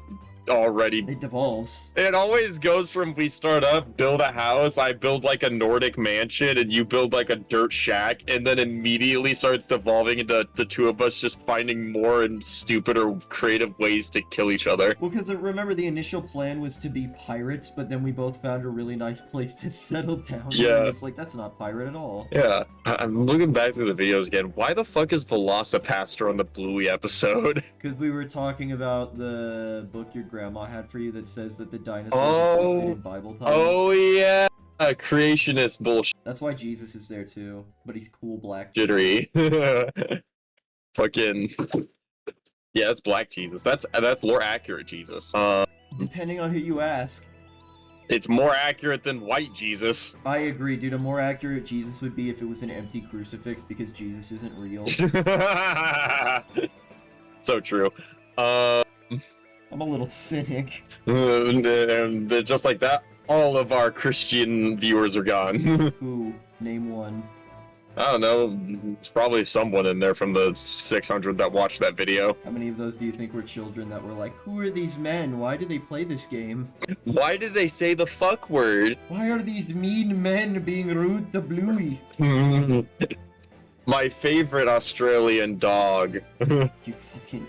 already. It devolves. It always goes from we start up, build a house, I build like a Nordic mansion, and you build like a dirt shack, and then immediately starts devolving into the two of us just finding more and stupider creative ways to kill each other. Well, because remember the initial plan was to be pirates, but then we both found a really nice place to settle down. Yeah. And it's like, that's not pirate at all. Yeah, I'm looking back through the videos again. Why the fuck is Velocipaster on the Bluey episode? Because we were talking about the book your grandma had for you that says that the dinosaurs existed in Bible times. Oh yeah, creationist bullshit. That's why Jesus is there too, but he's cool black. Jittery. Fucking yeah, it's black Jesus. That's more accurate Jesus. Depending on who you ask. It's more accurate than white Jesus. I agree, dude. A more accurate Jesus would be if it was an empty crucifix because Jesus isn't real. So true. I'm a little cynic. And just like that, all of our Christian viewers are gone. Who? Name one. I don't know. There's probably someone in there from the 600 that watched that video. How many of those do you think were children that were like, who are these men? Why do they play this game? Why did they say the fuck word? Why are these mean men being rude to Bluey? My favorite Australian dog. You fucking...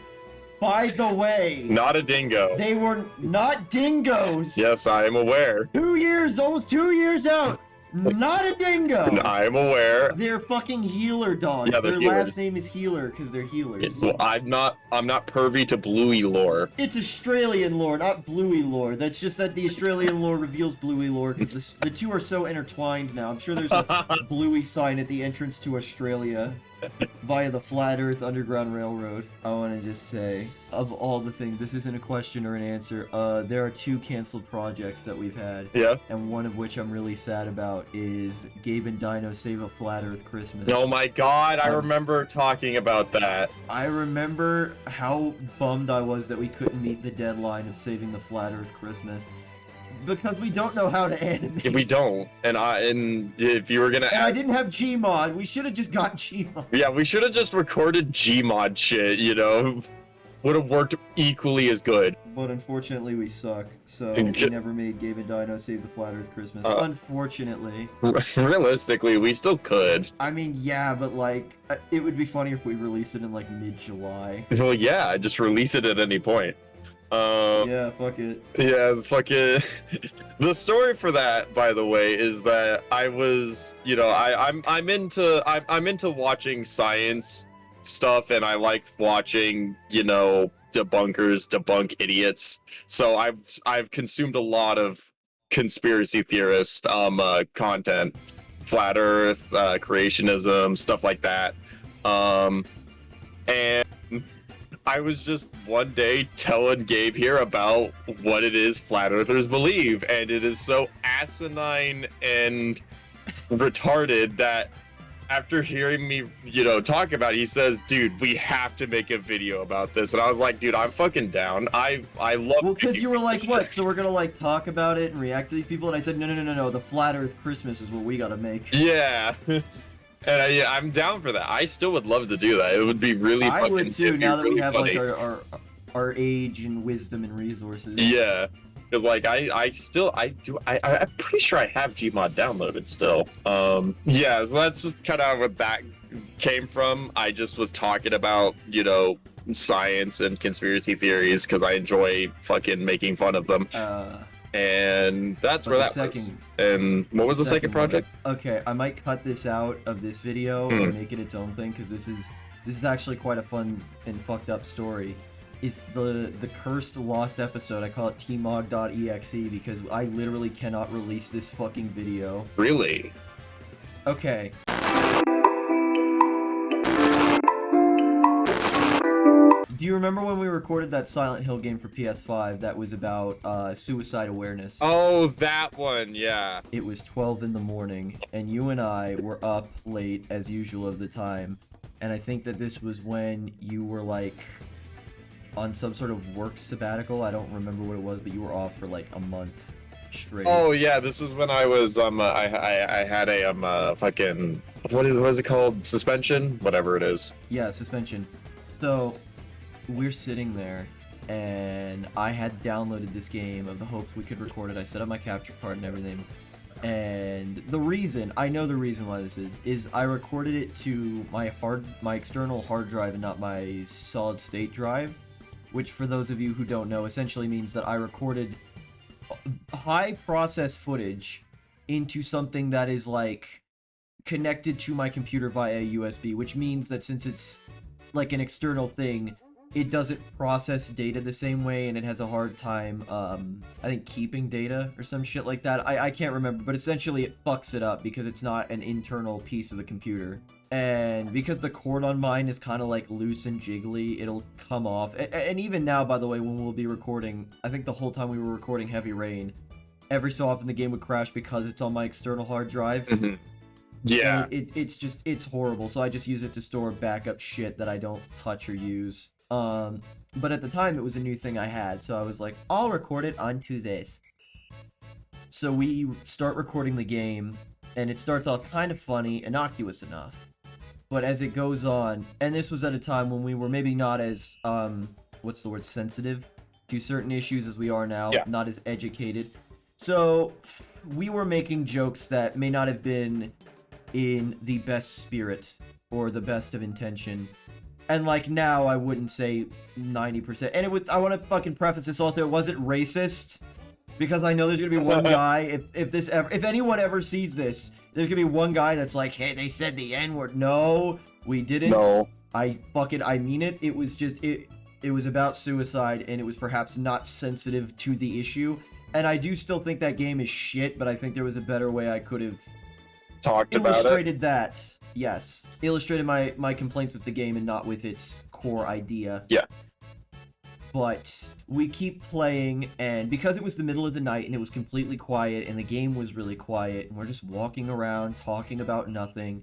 By the way... Not a dingo. They were not dingoes! Yes, I am aware. 2 years, almost 2 years out! Not a dingo! I am aware. They're fucking healer dogs. Yeah, Their healers. last name is Healer because they're healers. Well, I'm not pervy to Bluey lore. It's Australian lore, not Bluey lore. That's just that the Australian lore reveals Bluey lore because the two are so intertwined now. I'm sure there's a Bluey sign at the entrance to Australia via the Flat Earth Underground Railroad. I want to just say, of all the things, this isn't a question or an answer. There are 2 canceled projects that we've had. Yeah. And one of which I'm really sad about is Gabe and Dino Save a Flat Earth Christmas. Oh my god, I remember talking about that. I remember how bummed I was that we couldn't meet the deadline of saving the Flat Earth Christmas. Because we don't know how to animate. We don't. And if you were gonna And I didn't have Gmod. We should have just got Gmod. Yeah, we should have just recorded Gmod shit, Would have worked equally as good. But unfortunately we suck. So we never made Gabe and Dino Save the Flat Earth Christmas. Unfortunately. Realistically, we still could. I mean, yeah, but like, it would be funny if we released it in like mid-July. Well, yeah, just release it at any point. Yeah, fuck it. Yeah, fuck it. The story for that, by the way, is that I was, I'm into watching science stuff, and I like watching, debunkers debunk idiots. So I've consumed a lot of conspiracy theorist content, flat Earth, creationism, stuff like that. And I was just one day telling Gabe here about what it is flat earthers believe, and it is so asinine and retarded that after hearing me, talk about it, he says, dude, we have to make a video about this. And I was like, dude, I'm fucking down. I love Well, because you were like, what? So we're gonna like talk about it and react to these people? And I said, no, the Flat Earth Christmas is what we gotta make. Yeah. And I'm down for that. I still would love to do that. It would be really I fucking, would too, now that really we have funny. like our age and wisdom and resources. Yeah. Because like I'm pretty sure I have Gmod downloaded still. Yeah, so that's just kind of what that came from. I just was talking about, science and conspiracy theories because I enjoy fucking making fun of them. And that's where that was. And what was the second project? Okay, I might cut this out of this video and make it its own thing because this is actually quite a fun and fucked up story. is the cursed lost episode. I call it TMOG.exe because I literally cannot release this fucking video. Really? Okay. Do you remember when we recorded that Silent Hill game for PS5 that was about suicide awareness? Oh, that one, yeah. It was 12 in the morning, and you and I were up late as usual of the time, and I think that this was when you were like on some sort of work sabbatical. I don't remember what it was, but you were off for like a month straight. Oh yeah, this was when I was I had a fucking what is it called? Suspension? Whatever it is. Yeah, suspension. So we're sitting there, and I had downloaded this game of the hopes we could record it. I set up my capture card and everything. And I know the reason why this is I recorded it to my external hard drive and not my solid state drive, which for those of you who don't know, essentially means that I recorded high process footage into something that is like connected to my computer via USB, which means that since it's like an external thing, it doesn't process data the same way, and it has a hard time, I think, keeping data or some shit like that. I can't remember, but essentially it fucks it up because it's not an internal piece of the computer. And because the cord on mine is kind of like loose and jiggly, it'll come off. And even now, by the way, when we'll be recording, I think the whole time we were recording Heavy Rain, every so often the game would crash because it's on my external hard drive. Mm-hmm. Yeah. It's horrible, so I just use it to store backup shit that I don't touch or use. But at the time, it was a new thing I had, so I was like, I'll record it onto this. So we start recording the game, and it starts off kind of funny, innocuous enough. But as it goes on, and this was at a time when we were maybe not as, sensitive to certain issues as we are now, yeah. Not as educated. So we were making jokes that may not have been in the best spirit or the best of intention. And like now, I wouldn't say 90%. And I want to fucking preface this also, it wasn't racist, because I know there's gonna be one guy, if anyone ever sees this, there's gonna be one guy that's like, hey, they said the N-word. No, we didn't. No. I mean it. It was just, it was about suicide, and it was perhaps not sensitive to the issue. And I do still think that game is shit, but I think there was a better way I could have talked about it. Illustrated that. Yes. Illustrated my complaints with the game and not with its core idea. Yeah. But we keep playing, and because it was the middle of the night and it was completely quiet and the game was really quiet, and we're just walking around talking about nothing,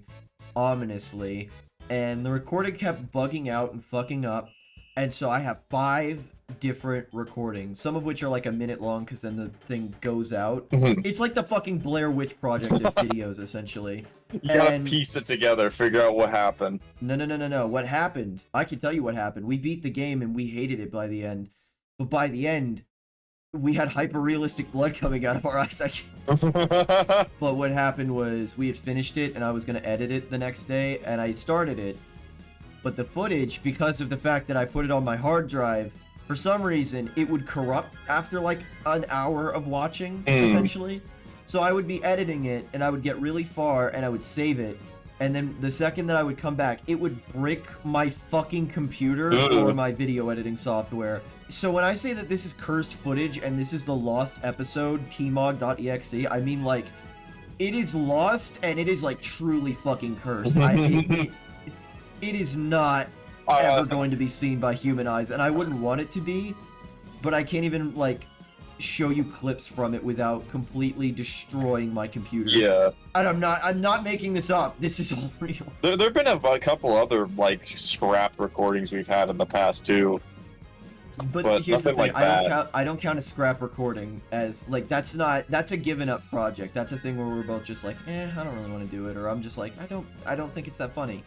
ominously, and the recording kept bugging out and fucking up, and so I have 5 different recordings, some of which are like a minute long because then the thing goes out. It's like the fucking Blair Witch Project of videos, essentially. You gotta piece it together, figure out what happened. No. What happened? I can tell you what happened. We beat the game and we hated it by the end. But by the end, we had hyper-realistic blood coming out of our eyes. But what happened was we had finished it and I was going to edit it the next day, and I started it. But the footage, because of the fact that I put it on my hard drive, for some reason, it would corrupt after like an hour of watching, essentially. So I would be editing it, and I would get really far, and I would save it. And then the second that I would come back, it would brick my fucking computer or my video editing software. So when I say that this is cursed footage, and this is the lost episode, tmog.exe, I mean, like, it is lost, and it is, like, truly fucking cursed. It is not ever going to be seen by human eyes, and I wouldn't want it to be, but I can't even like show you clips from it without completely destroying my computer. Yeah. And I'm not making this up. This is all real. There've been a couple other like scrap recordings we've had in the past too. But here's the thing, like I don't count a scrap recording as like that's a given up project. That's a thing where we're both just like, I don't really want to do it, or I'm just like, I don't think it's that funny.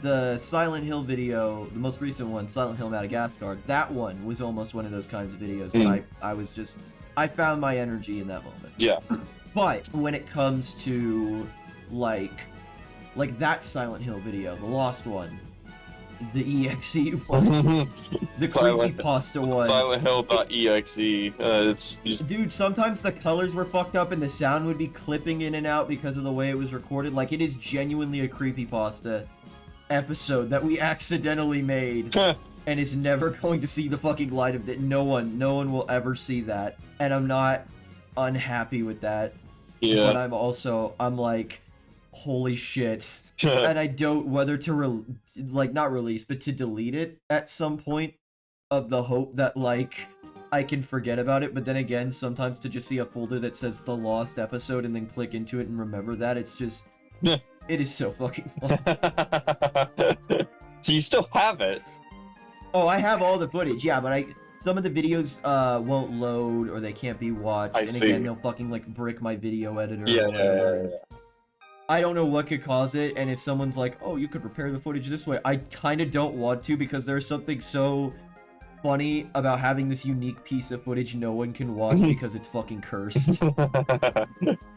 The Silent Hill video, the most recent one, Silent Hill Madagascar, that one was almost one of those kinds of videos, but I found my energy in that moment. Yeah. But when it comes to, like that Silent Hill video, the lost one, the EXE one, the creepypasta one. SilentHill.exe. It's just... Dude, sometimes the colors were fucked up and the sound would be clipping in and out because of the way it was recorded. Like, it is genuinely a creepypasta episode that we accidentally made. and is never going to see the fucking light of that. No one will ever see that, and I'm not unhappy with that. Yeah. But I'm like, holy shit. And I don't whether to not release, but to delete it at some point, of the hope that like I can forget about it. But then again, sometimes to just see a folder that says the lost episode and then click into it and remember that, it's just it is so fucking fun. So you still have it? Oh, I have all the footage, yeah, but some of the videos won't load or they can't be watched. Again, they'll fucking like brick my video editor. Yeah. I don't know what could cause it, and if someone's like, oh, you could repair the footage this way, I kind of don't want to, because there's something so funny about having this unique piece of footage no one can watch because it's fucking cursed.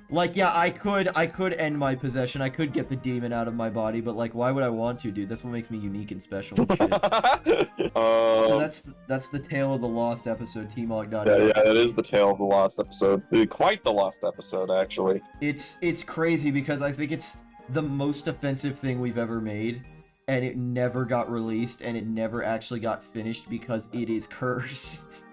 Like, yeah, I could end my possession, I could get the demon out of my body, but like, why would I want to, dude? That's what makes me unique and special and shit. So that's the tale of the lost episode, TMOG.exe. Yeah, that is the tale of the lost episode. Quite the lost episode, actually. It's crazy because I think it's the most offensive thing we've ever made, and it never got released, and it never actually got finished because it is cursed.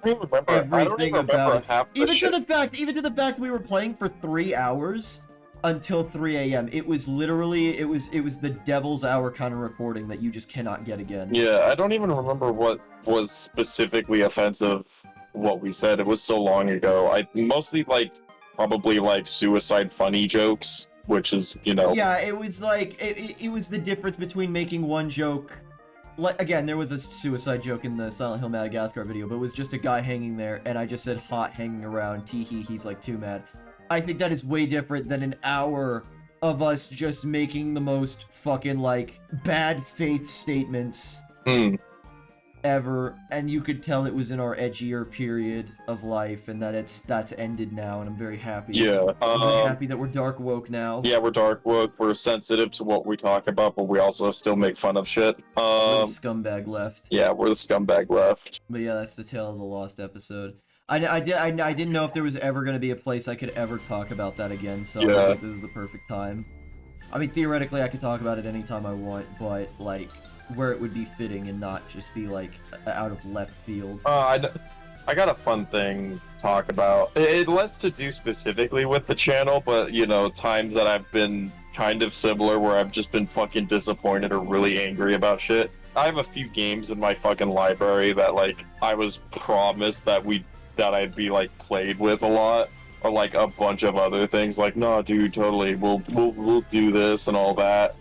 I don't even remember half the shit. Even to the fact we were playing for 3 hours until 3 a.m. It was literally, it was the devil's hour kind of recording that you just cannot get again. Yeah, I don't even remember what was specifically offensive, what we said. It was so long ago. I mostly probably suicide funny jokes, which is, you know. Yeah, it was like, it was the difference between making one joke. Like, again, there was a suicide joke in the Silent Hill Madagascar video, but it was just a guy hanging there, and I just said hot hanging around, tee-hee, he's like too mad. I think that is way different than an hour of us just making the most fucking, like, bad faith statements ever, and you could tell it was in our edgier period of life, and that that's ended now, and I'm very happy. Yeah. I'm very happy that we're dark woke now. Yeah, we're dark woke, we're sensitive to what we talk about, but we also still make fun of shit. We're the scumbag left. Yeah, we're the scumbag left. But yeah, that's the tale of the lost episode. I didn't know if there was ever going to be a place I could ever talk about that again, so I was like, this is the perfect time. I mean, theoretically, I could talk about it anytime I want, but, like, where it would be fitting and not just be, like, out of left field. I got a fun thing to talk about. It less to do specifically with the channel, but, you know, times that I've been kind of similar where I've just been fucking disappointed or really angry about shit. I have a few games in my fucking library that, like, I was promised that I'd be, like, played with a lot. Or, like, a bunch of other things, like, no, dude, totally, we'll do this and all that.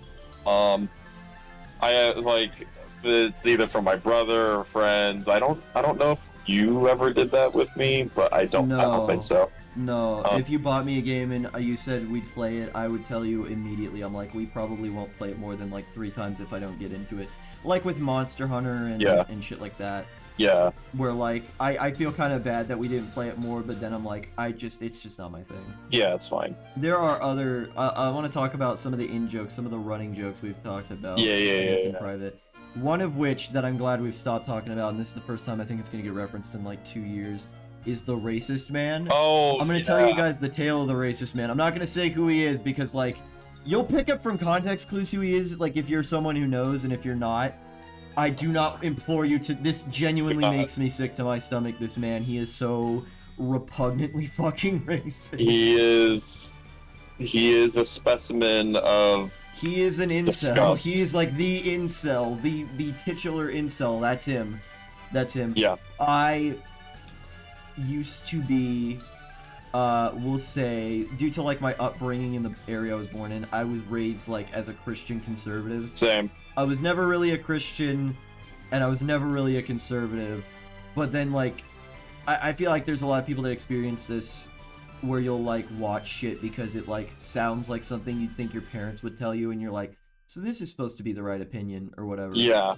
It's either from my brother or friends. I don't know if you ever did that with me, but I don't think so. No, if you bought me a game and you said we'd play it, I would tell you immediately. I'm like, we probably won't play it more than like 3 times if I don't get into it. Like with Monster Hunter and shit like that. Yeah. Where like I feel kind of bad that we didn't play it more, but then I'm like, it's just not my thing. Yeah, it's fine. There are other. I want to talk about some of the in-jokes, some of the running jokes we've talked about. Yeah. In private. One of which that I'm glad we've stopped talking about, and this is the first time I think it's going to get referenced in like 2 years, is the racist man. Oh, I'm going to tell you guys the tale of the racist man. I'm not going to say who he is because like, you'll pick up from context clues who he is, like if you're someone who knows, and if you're not, I do not implore you to. This genuinely makes me sick to my stomach, this man. He is so repugnantly fucking racist. He is a specimen of. He is an incel. Disgust. He is like the incel, the titular incel. That's him. That's him. Yeah. I used to be, we'll say, due to like my upbringing in the area I was born in, I was raised like as a Christian conservative. Same. I was never really a Christian, and I was never really a conservative. But then like, I feel like there's a lot of people that experience this where you'll like watch shit because it like sounds like something you'd think your parents would tell you, and you're like, so this is supposed to be the right opinion or whatever. Yeah.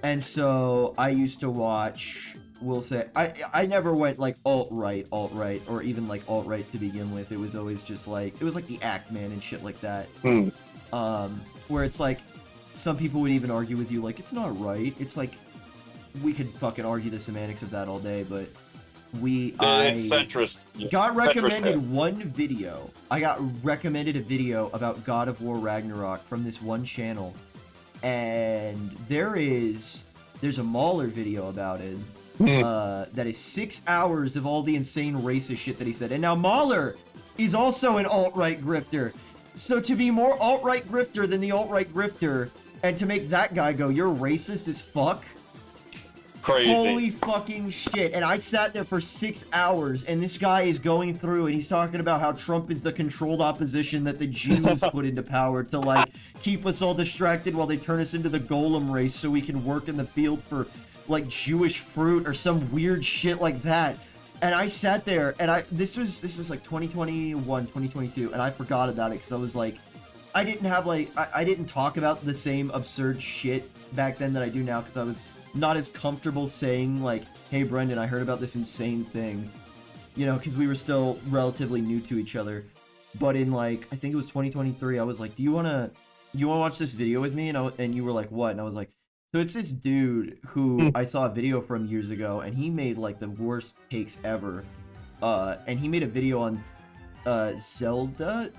And so I used to watch, we'll say, I never went like alt-right, or even like alt-right to begin with. It was always just like, it was like the Act Man and shit like that. Where it's like, some people would even argue with you like, it's not right. It's like, we could fucking argue the semantics of that all day, but it's centrist. Got recommended one video. I got recommended a video about God of War Ragnarok from this one channel, and there is there's a Mahler video about it. That is 6 hours of all the insane racist shit that he said. And now Mahler is also an alt-right grifter. So to be more alt-right grifter than the alt-right grifter, and to make that guy go, you're racist as fuck. Crazy. Holy fucking shit. And I sat there for 6 hours, and this guy is going through, and he's talking about how Trump is the controlled opposition that the Jews put into power to, like, keep us all distracted while they turn us into the golem race so we can work in the field for, like, Jewish fruit or some weird shit like that. And I sat there, and this was like 2021, 2022, and I forgot about it because I was like, I didn't have, like, I didn't talk about the same absurd shit back then that I do now because I was not as comfortable saying, like, hey, Brendan, I heard about this insane thing, you know, because we were still relatively new to each other. But in, like, I think it was 2023, I was like, do you want to watch this video with me? And you were like, what? And I was like, so it's this dude who I saw a video from years ago, and he made, like, the worst takes ever. And he made a video on Zelda.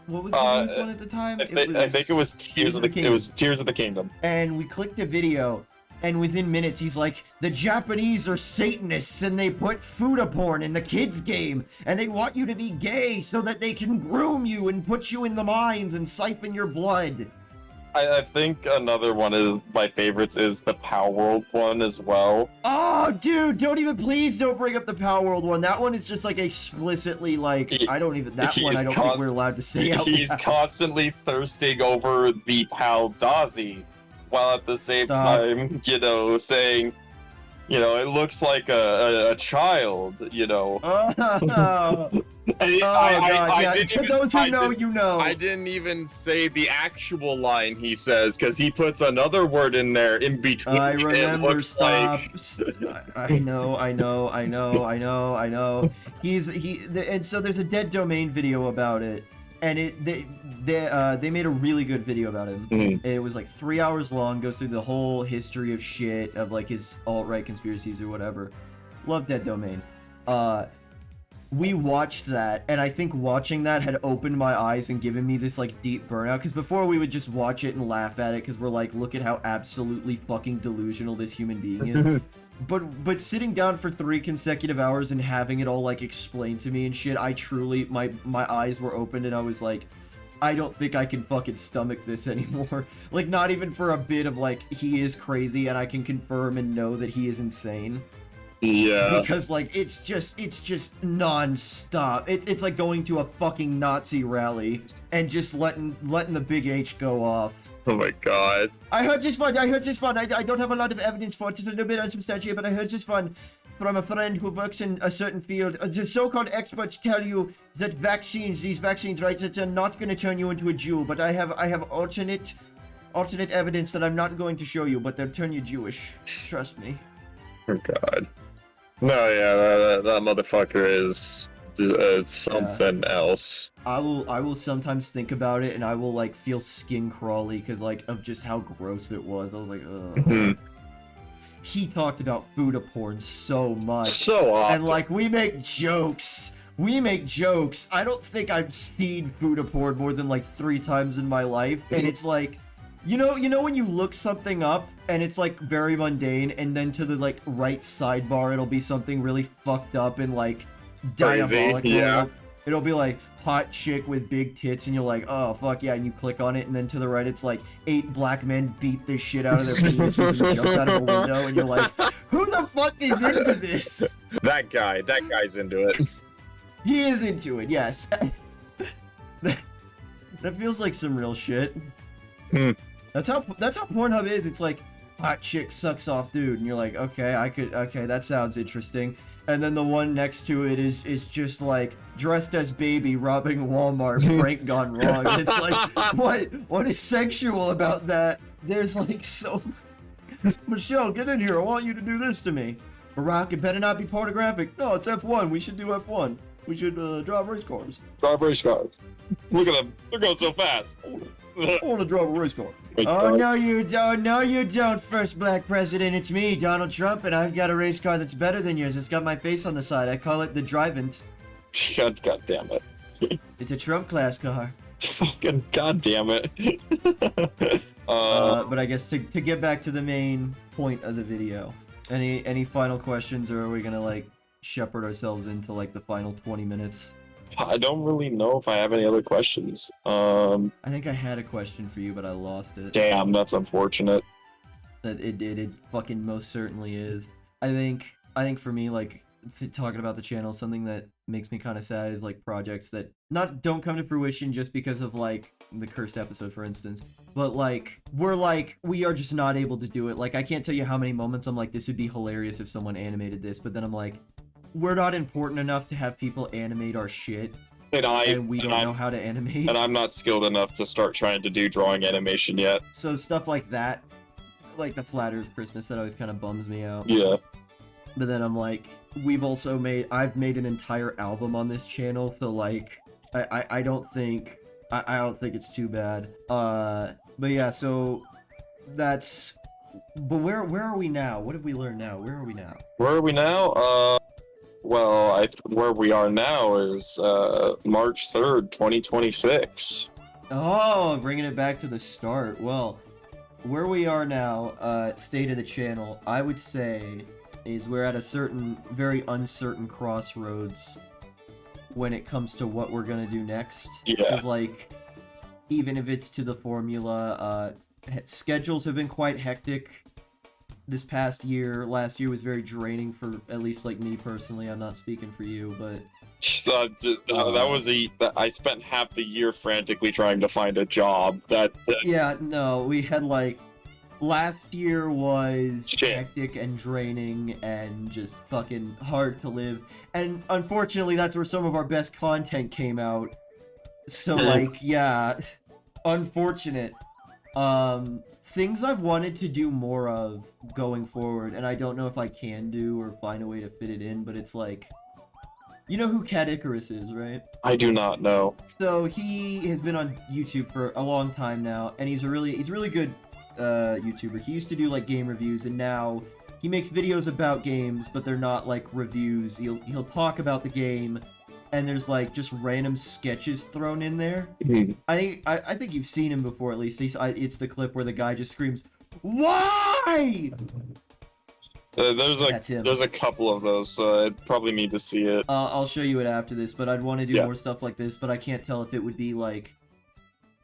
What was the newest one at the time? I think it was Tears of the Kingdom. It was Tears of the Kingdom. And we clicked the video, and within minutes, he's like, the Japanese are Satanists, and they put Fuda porn in the kids' game, and they want you to be gay so that they can groom you and put you in the mines and siphon your blood. I think another one of my favorites is the Power World one as well. Oh, dude, please don't bring up the Power World one. That one is just, like, explicitly, like, I don't think we're allowed to say out loud. He's constantly thirsting over the Paldazi, while at the same time, you know, saying, you know, it looks like a child, you know. To those who know, you know. I didn't even say the actual line he says, because he puts another word in there in between. I remember, stop. Like... I know. And so there's a Dead Domain video about it. And they made a really good video about him. Mm-hmm. It was like 3 hours long, goes through the whole history of shit, of like his alt-right conspiracies or whatever. Love Dead Domain. We watched that, and I think watching that had opened my eyes and given me this like deep burnout, because before we would just watch it and laugh at it because we're like, look at how absolutely fucking delusional this human being is. But sitting down for 3 consecutive hours and having it all like explained to me and shit, I truly, my eyes were opened and I was like, I don't think I can fucking stomach this anymore. Like, not even for a bit of like, he is crazy and I can confirm and know that he is insane. Yeah. Because like, it's just non-stop. It's like going to a fucking Nazi rally and just letting the big H go off. Oh my god. I heard just fun. I don't have a lot of evidence for it. It's a little bit unsubstantiated, but I heard just fun from a friend who works in a certain field. The so-called experts tell you that these vaccines, right, that are not going to turn you into a Jew, but I have alternate evidence that I'm not going to show you, but they'll turn you Jewish. Trust me. Oh god. No, yeah, that motherfucker is something else. I will sometimes think about it and I will like feel skin crawly because like of just how gross it was. I was like, ugh. Mm-hmm. He talked about Fuda porn so much. So often. And like we make jokes. I don't think I've seen Fuda porn more than like 3 times in my life. And it's like, you know when you look something up and it's like very mundane and then to the like right sidebar it'll be something really fucked up and like diabolical. Yeah. It'll be like hot chick with big tits and you're like, oh fuck yeah, and you click on it and then to the right it's like 8 black men beat the shit out of their penises and jump out of a window and you're like, who the fuck is into this? That guy's into it. He is into it, yes. That feels like some real shit. That's how Pornhub is. It's like hot chick sucks off dude and you're like, okay, that sounds interesting. And then the one next to it is just like dressed as baby robbing Walmart, prank gone wrong. And it's like, what is sexual about that? There's like so. Michelle, get in here. I want you to do this to me. Barack, it better not be pornographic. No, it's F1. We should do F1. We should drive race cars. Drive race cars. Look at them. They're going so fast. I want to drive a race car. Oh, no, you don't. No, you don't, first black president. It's me, Donald Trump, and I've got a race car that's better than yours. It's got my face on the side. I call it the drive-in. God damn it. It's a Trump class car. Fucking god damn it. But I guess to get back to the main point of the video, any final questions, or are we gonna like shepherd ourselves into like the final 20 minutes? I don't really know if I have any other questions. I think I had a question for you, but I lost it. Damn, that's unfortunate. That it fucking most certainly is. I think for me, like talking about the channel, something that makes me kind of sad is like projects that don't come to fruition just because of like the cursed episode, for instance, but like we are just not able to do it. Like I can't tell you how many moments I'm like, this would be hilarious if someone animated this, but then I'm like, we're not important enough to have people animate our shit, and we don't know how to animate. And I'm not skilled enough to start trying to do drawing animation yet. So stuff like that, like the Flat Earth Christmas, that always kind of bums me out. Yeah. But then I'm like, I've made an entire album on this channel, so like, I don't think it's too bad. But yeah, so that's. But where are we now? What have we learned now? Where are we now? Where are we now? Well, where we are now is March 3rd, 2026. Oh, bringing it back to the start. Well, where we are now, state of the channel, I would say, is we're at a certain, very uncertain crossroads when it comes to what we're gonna do next. Yeah. Because, like, even if it's to the formula, schedules have been quite hectic this past year. Last year was very draining for, at least, like, me personally. I'm not speaking for you, but... I spent half the year frantically trying to find a job. Yeah, no, we had, like... Last year was hectic and draining and just fucking hard to live. And unfortunately, that's where some of our best content came out. So, like, yeah, unfortunate. Things I've wanted to do more of going forward, and I don't know if I can do or find a way to fit it in, but it's like, you know who Cat Icarus is, right? I do not know. So he has been on YouTube for a long time now, and he's a really good YouTuber. He used to do like game reviews, and now he makes videos about games, but they're not like reviews. He'll talk about the game, and there's like just random sketches thrown in there. I think you've seen him before, at least. It's the clip where the guy just screams, "Why?" There's a couple of those, so I'd probably need to see it. I'll show you it after this, but I'd want to do more stuff like this, but I can't tell if it would be like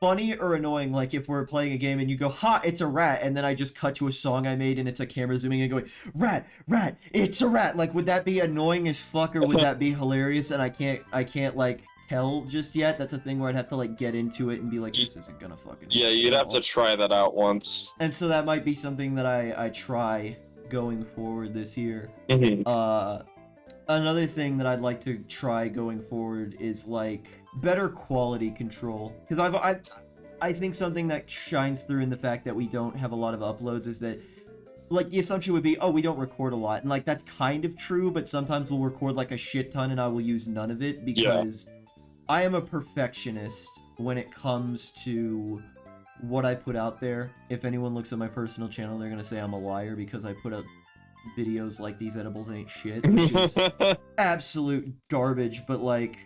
funny or annoying, like if we're playing a game and you go, "Ha, it's a rat," and then I just cut to a song I made and it's a camera zooming in going, "Rat, rat, it's a rat." Like, would that be annoying as fuck, or would that be hilarious? And I can't like tell just yet. That's a thing where I'd have to like get into it and be like, this isn't gonna fucking. Yeah, you'd have to try that out once. And so that might be something that I try going forward this year. Another thing that I'd like to try going forward is like better quality control, because I think something that shines through in the fact that we don't have a lot of uploads is that, like, the assumption would be, oh, we don't record a lot, and like that's kind of true, but sometimes we'll record like a shit ton and I will use none of it because I am a perfectionist when it comes to what I put out there. If anyone looks at my personal channel, they're gonna say I'm a liar because I put up videos like these edibles ain't shit, which is absolute garbage. But like,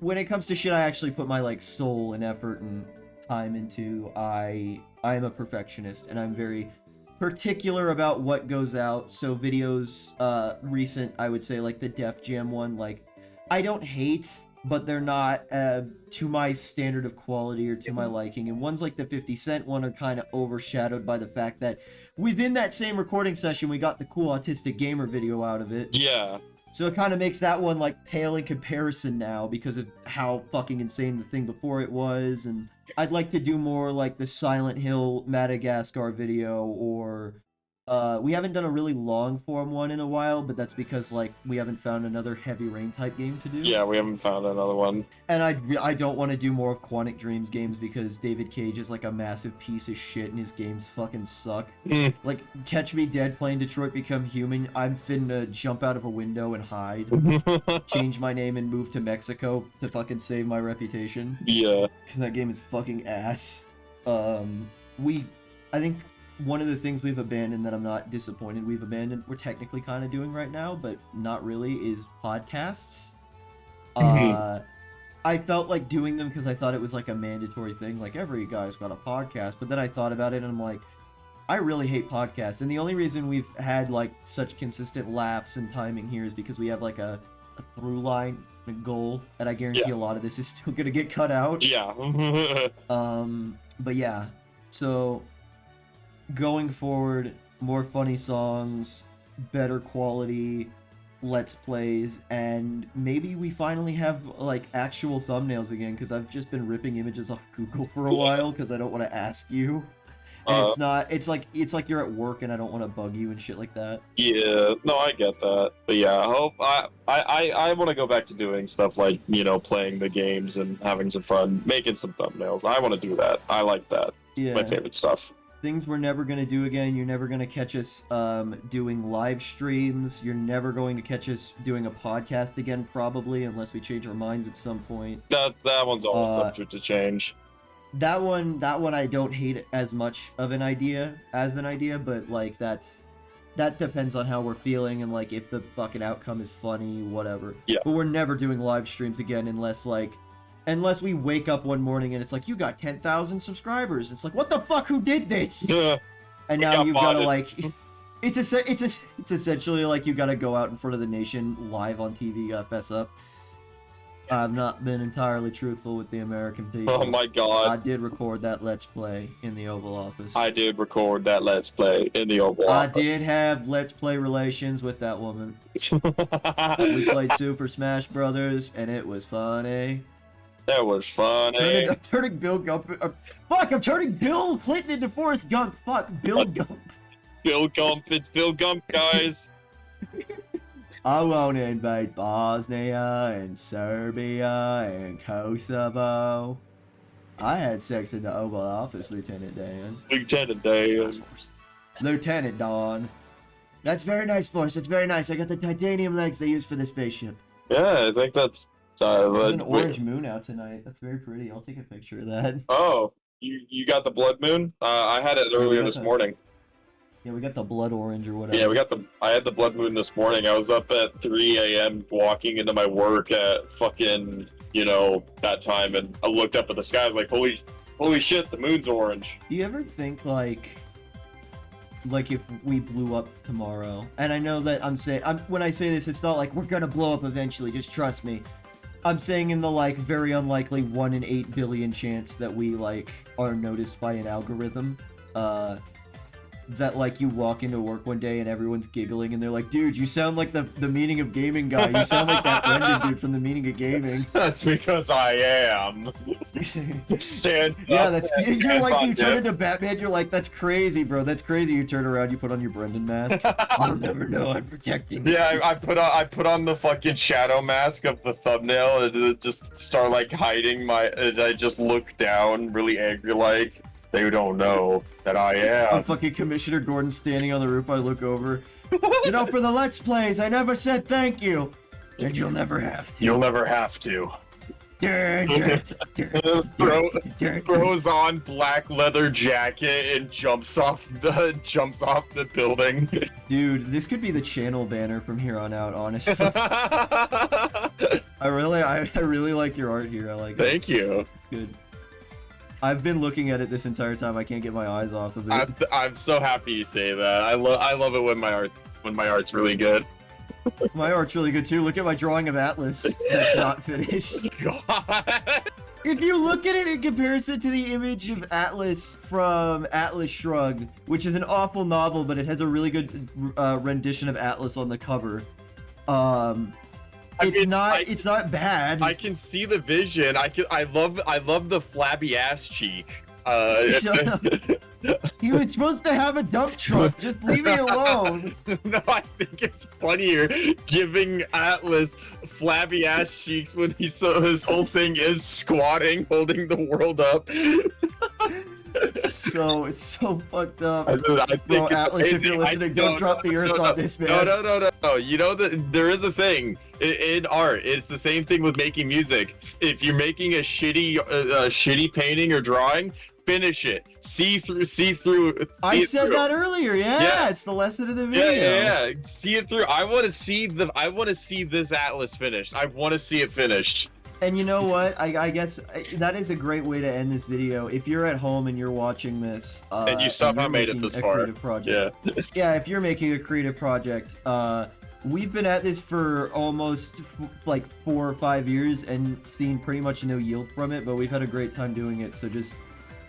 when it comes to shit I actually put my like soul and effort and time into, I am a perfectionist, and I'm very particular about what goes out. So videos recent, I would say, like the Def Jam one, like I don't hate, but they're not to my standard of quality or to my liking. And ones like the 50 Cent one are kind of overshadowed by the fact that within that same recording session, we got the cool Autistic Gamer video out of it. Yeah. So it kind of makes that one like pale in comparison now because of how fucking insane the thing before it was. And I'd like to do more like the Silent Hill Madagascar video, or we haven't done a really long form one in a while, but that's because like we haven't found another Heavy Rain type game to do. Yeah, we haven't found another one. And I don't want to do more of Quantic Dreams games because David Cage is like a massive piece of shit and his games fucking suck. Like, Catch Me Dead playing Detroit Become Human, I'm finna jump out of a window and hide. Change my name and move to Mexico to fucking save my reputation. Yeah. Because that game is fucking ass. I think one of the things we've abandoned that I'm not disappointed we're technically kind of doing right now, but not really, is podcasts. I felt like doing them because I thought it was like a mandatory thing, like every guy's got a podcast. But then I thought about it and I'm like, I really hate podcasts. And the only reason we've had like such consistent laughs and timing here is because we have like a through line, a goal, and I guarantee a lot of this is still gonna get cut out. Yeah. But yeah, so going forward, more funny songs, better quality Let's Plays, and maybe we finally have like actual thumbnails again, because I've just been ripping images off Google for a while because I don't want to ask you. And it's like you're at work and I don't want to bug you and shit like that. Yeah, no, I get that. But yeah, I want to go back to doing stuff like, you know, playing the games and having some fun, making some thumbnails. I want to do that. I like that. Yeah. My favorite stuff. Things we're never going to do again. You're never going to catch us doing live streams. You're never going to catch us doing a podcast again, probably, unless we change our minds at some point. That one's all subject to change. That one I don't hate as much of an idea, but like that depends on how we're feeling and like if the fucking outcome is funny, whatever. Yeah. But we're never doing live streams again unless we wake up one morning and it's like, you got 10,000 subscribers. It's like, what the fuck? Who did this? And now you've got to like, it's essentially like you got to go out in front of the nation live on TV, fess up. I've not been entirely truthful with the American people. Oh my god. I did record that Let's Play in the Oval Office. I did record that Let's Play in the Oval Office. I did have Let's Play relations with that woman. We played Super Smash Brothers, and it was funny. That was funny. I'm turning Bill Gump. Fuck, I'm turning Bill Clinton into Forrest Gump. Fuck, Bill Gump. Bill Gump, it's Bill Gump, guys. I want to invade Bosnia and Serbia and Kosovo. I had sex in the Oval Office, Lieutenant Dan. Lieutenant Dan. Lieutenant Don. That's very nice, Forrest. That's very nice. I got the titanium legs they use for the spaceship. Yeah, I think that's... There's an orange moon out tonight. That's very pretty. I'll take a picture of that. Oh, you got the blood moon? I had it earlier this morning. Yeah, we got the blood orange or whatever. Yeah, I had the blood moon this morning. I was up at 3 a.m. walking into my work at fucking, you know, that time, and I looked up at the sky. I was like, holy shit, the moon's orange. Do you ever think, like if we blew up tomorrow, and I know that when I say this, it's not like we're gonna blow up eventually, just trust me. I'm saying in the, like, very unlikely 1 in 8 billion chance that we, like, are noticed by an algorithm, that, like, you walk into work one day and everyone's giggling and they're like, dude, you sound like the Meaning of Gaming guy. You sound like that Brendan dude from the Meaning of Gaming. That's because I am. Yeah, you're like, you turn into Batman, you're like, that's crazy, bro. That's crazy. You turn around, you put on your Brendan mask. I'll never know I'm protecting this. Yeah, I put on the fucking shadow mask of the thumbnail and just start, like, hiding I just look down really angry like. They don't know that I am. I'm fucking Commissioner Gordon standing on the roof. I look over. You know, for the Let's Plays, I never said thank you. And you'll never have to. You'll never have to. Throws on black leather jacket and jumps off the building. Dude, this could be the channel banner from here on out, honestly. I really like your art here. I like it. Thank you. It's good. I've been looking at it this entire time. I can't get my eyes off of it. I'm so happy you say that. I love it when my art's really good. My art's really good too. Look at my drawing of Atlas. That's not finished. God. If you look at it in comparison to the image of Atlas from Atlas Shrugged, which is an awful novel, but it has a really good rendition of Atlas on the cover. It's not bad. I can see the vision. I love the flabby ass cheek. Shut up. He was supposed to have a dump truck. Just leave me alone. No, I think it's funnier giving Atlas flabby ass cheeks when his whole thing is squatting, holding the world up. It's so fucked up. I think Bro, it's Atlas, amazing. if you're listening, don't drop the earth on this, man. No. You know that there is a thing in art. It's the same thing with making music. If you're making a shitty painting or drawing, finish it. See through. I said that earlier. Yeah, it's the lesson of the video. Yeah. See it through. I want to see this Atlas finished. I want to see it finished. And you know what? I guess that is a great way to end this video. If you're at home and you're watching this, and you somehow made it this far, project, yeah, if you're making a creative project, we've been at this for almost like 4 or 5 years and seen pretty much no yield from it, but we've had a great time doing it. So just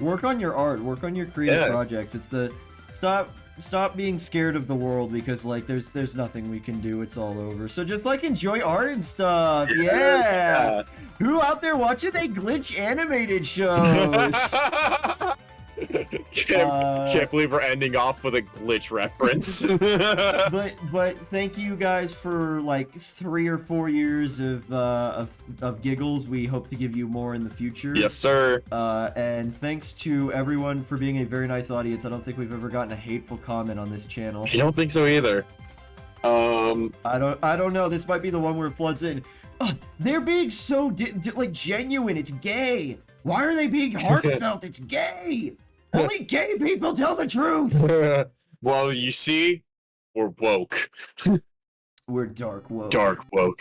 work on your art, work on your creative projects. It's the stop being scared of the world, because like there's nothing we can do. It's all over. So just like enjoy art and stuff. Yeah. Who out there watching they glitch animated shows? Can't believe we're ending off with a glitch reference. but thank you guys for like 3 or 4 years of giggles. We hope to give you more in the future. Yes, sir. And thanks to everyone for being a very nice audience. I don't think we've ever gotten a hateful comment on this channel. I don't think so either. I don't know. This might be the one where it floods in. They're being so like genuine. It's gay. Why are they being heartfelt? It's gay. Only gay people tell the truth. Well, you see, we're woke. We're dark woke. Dark woke.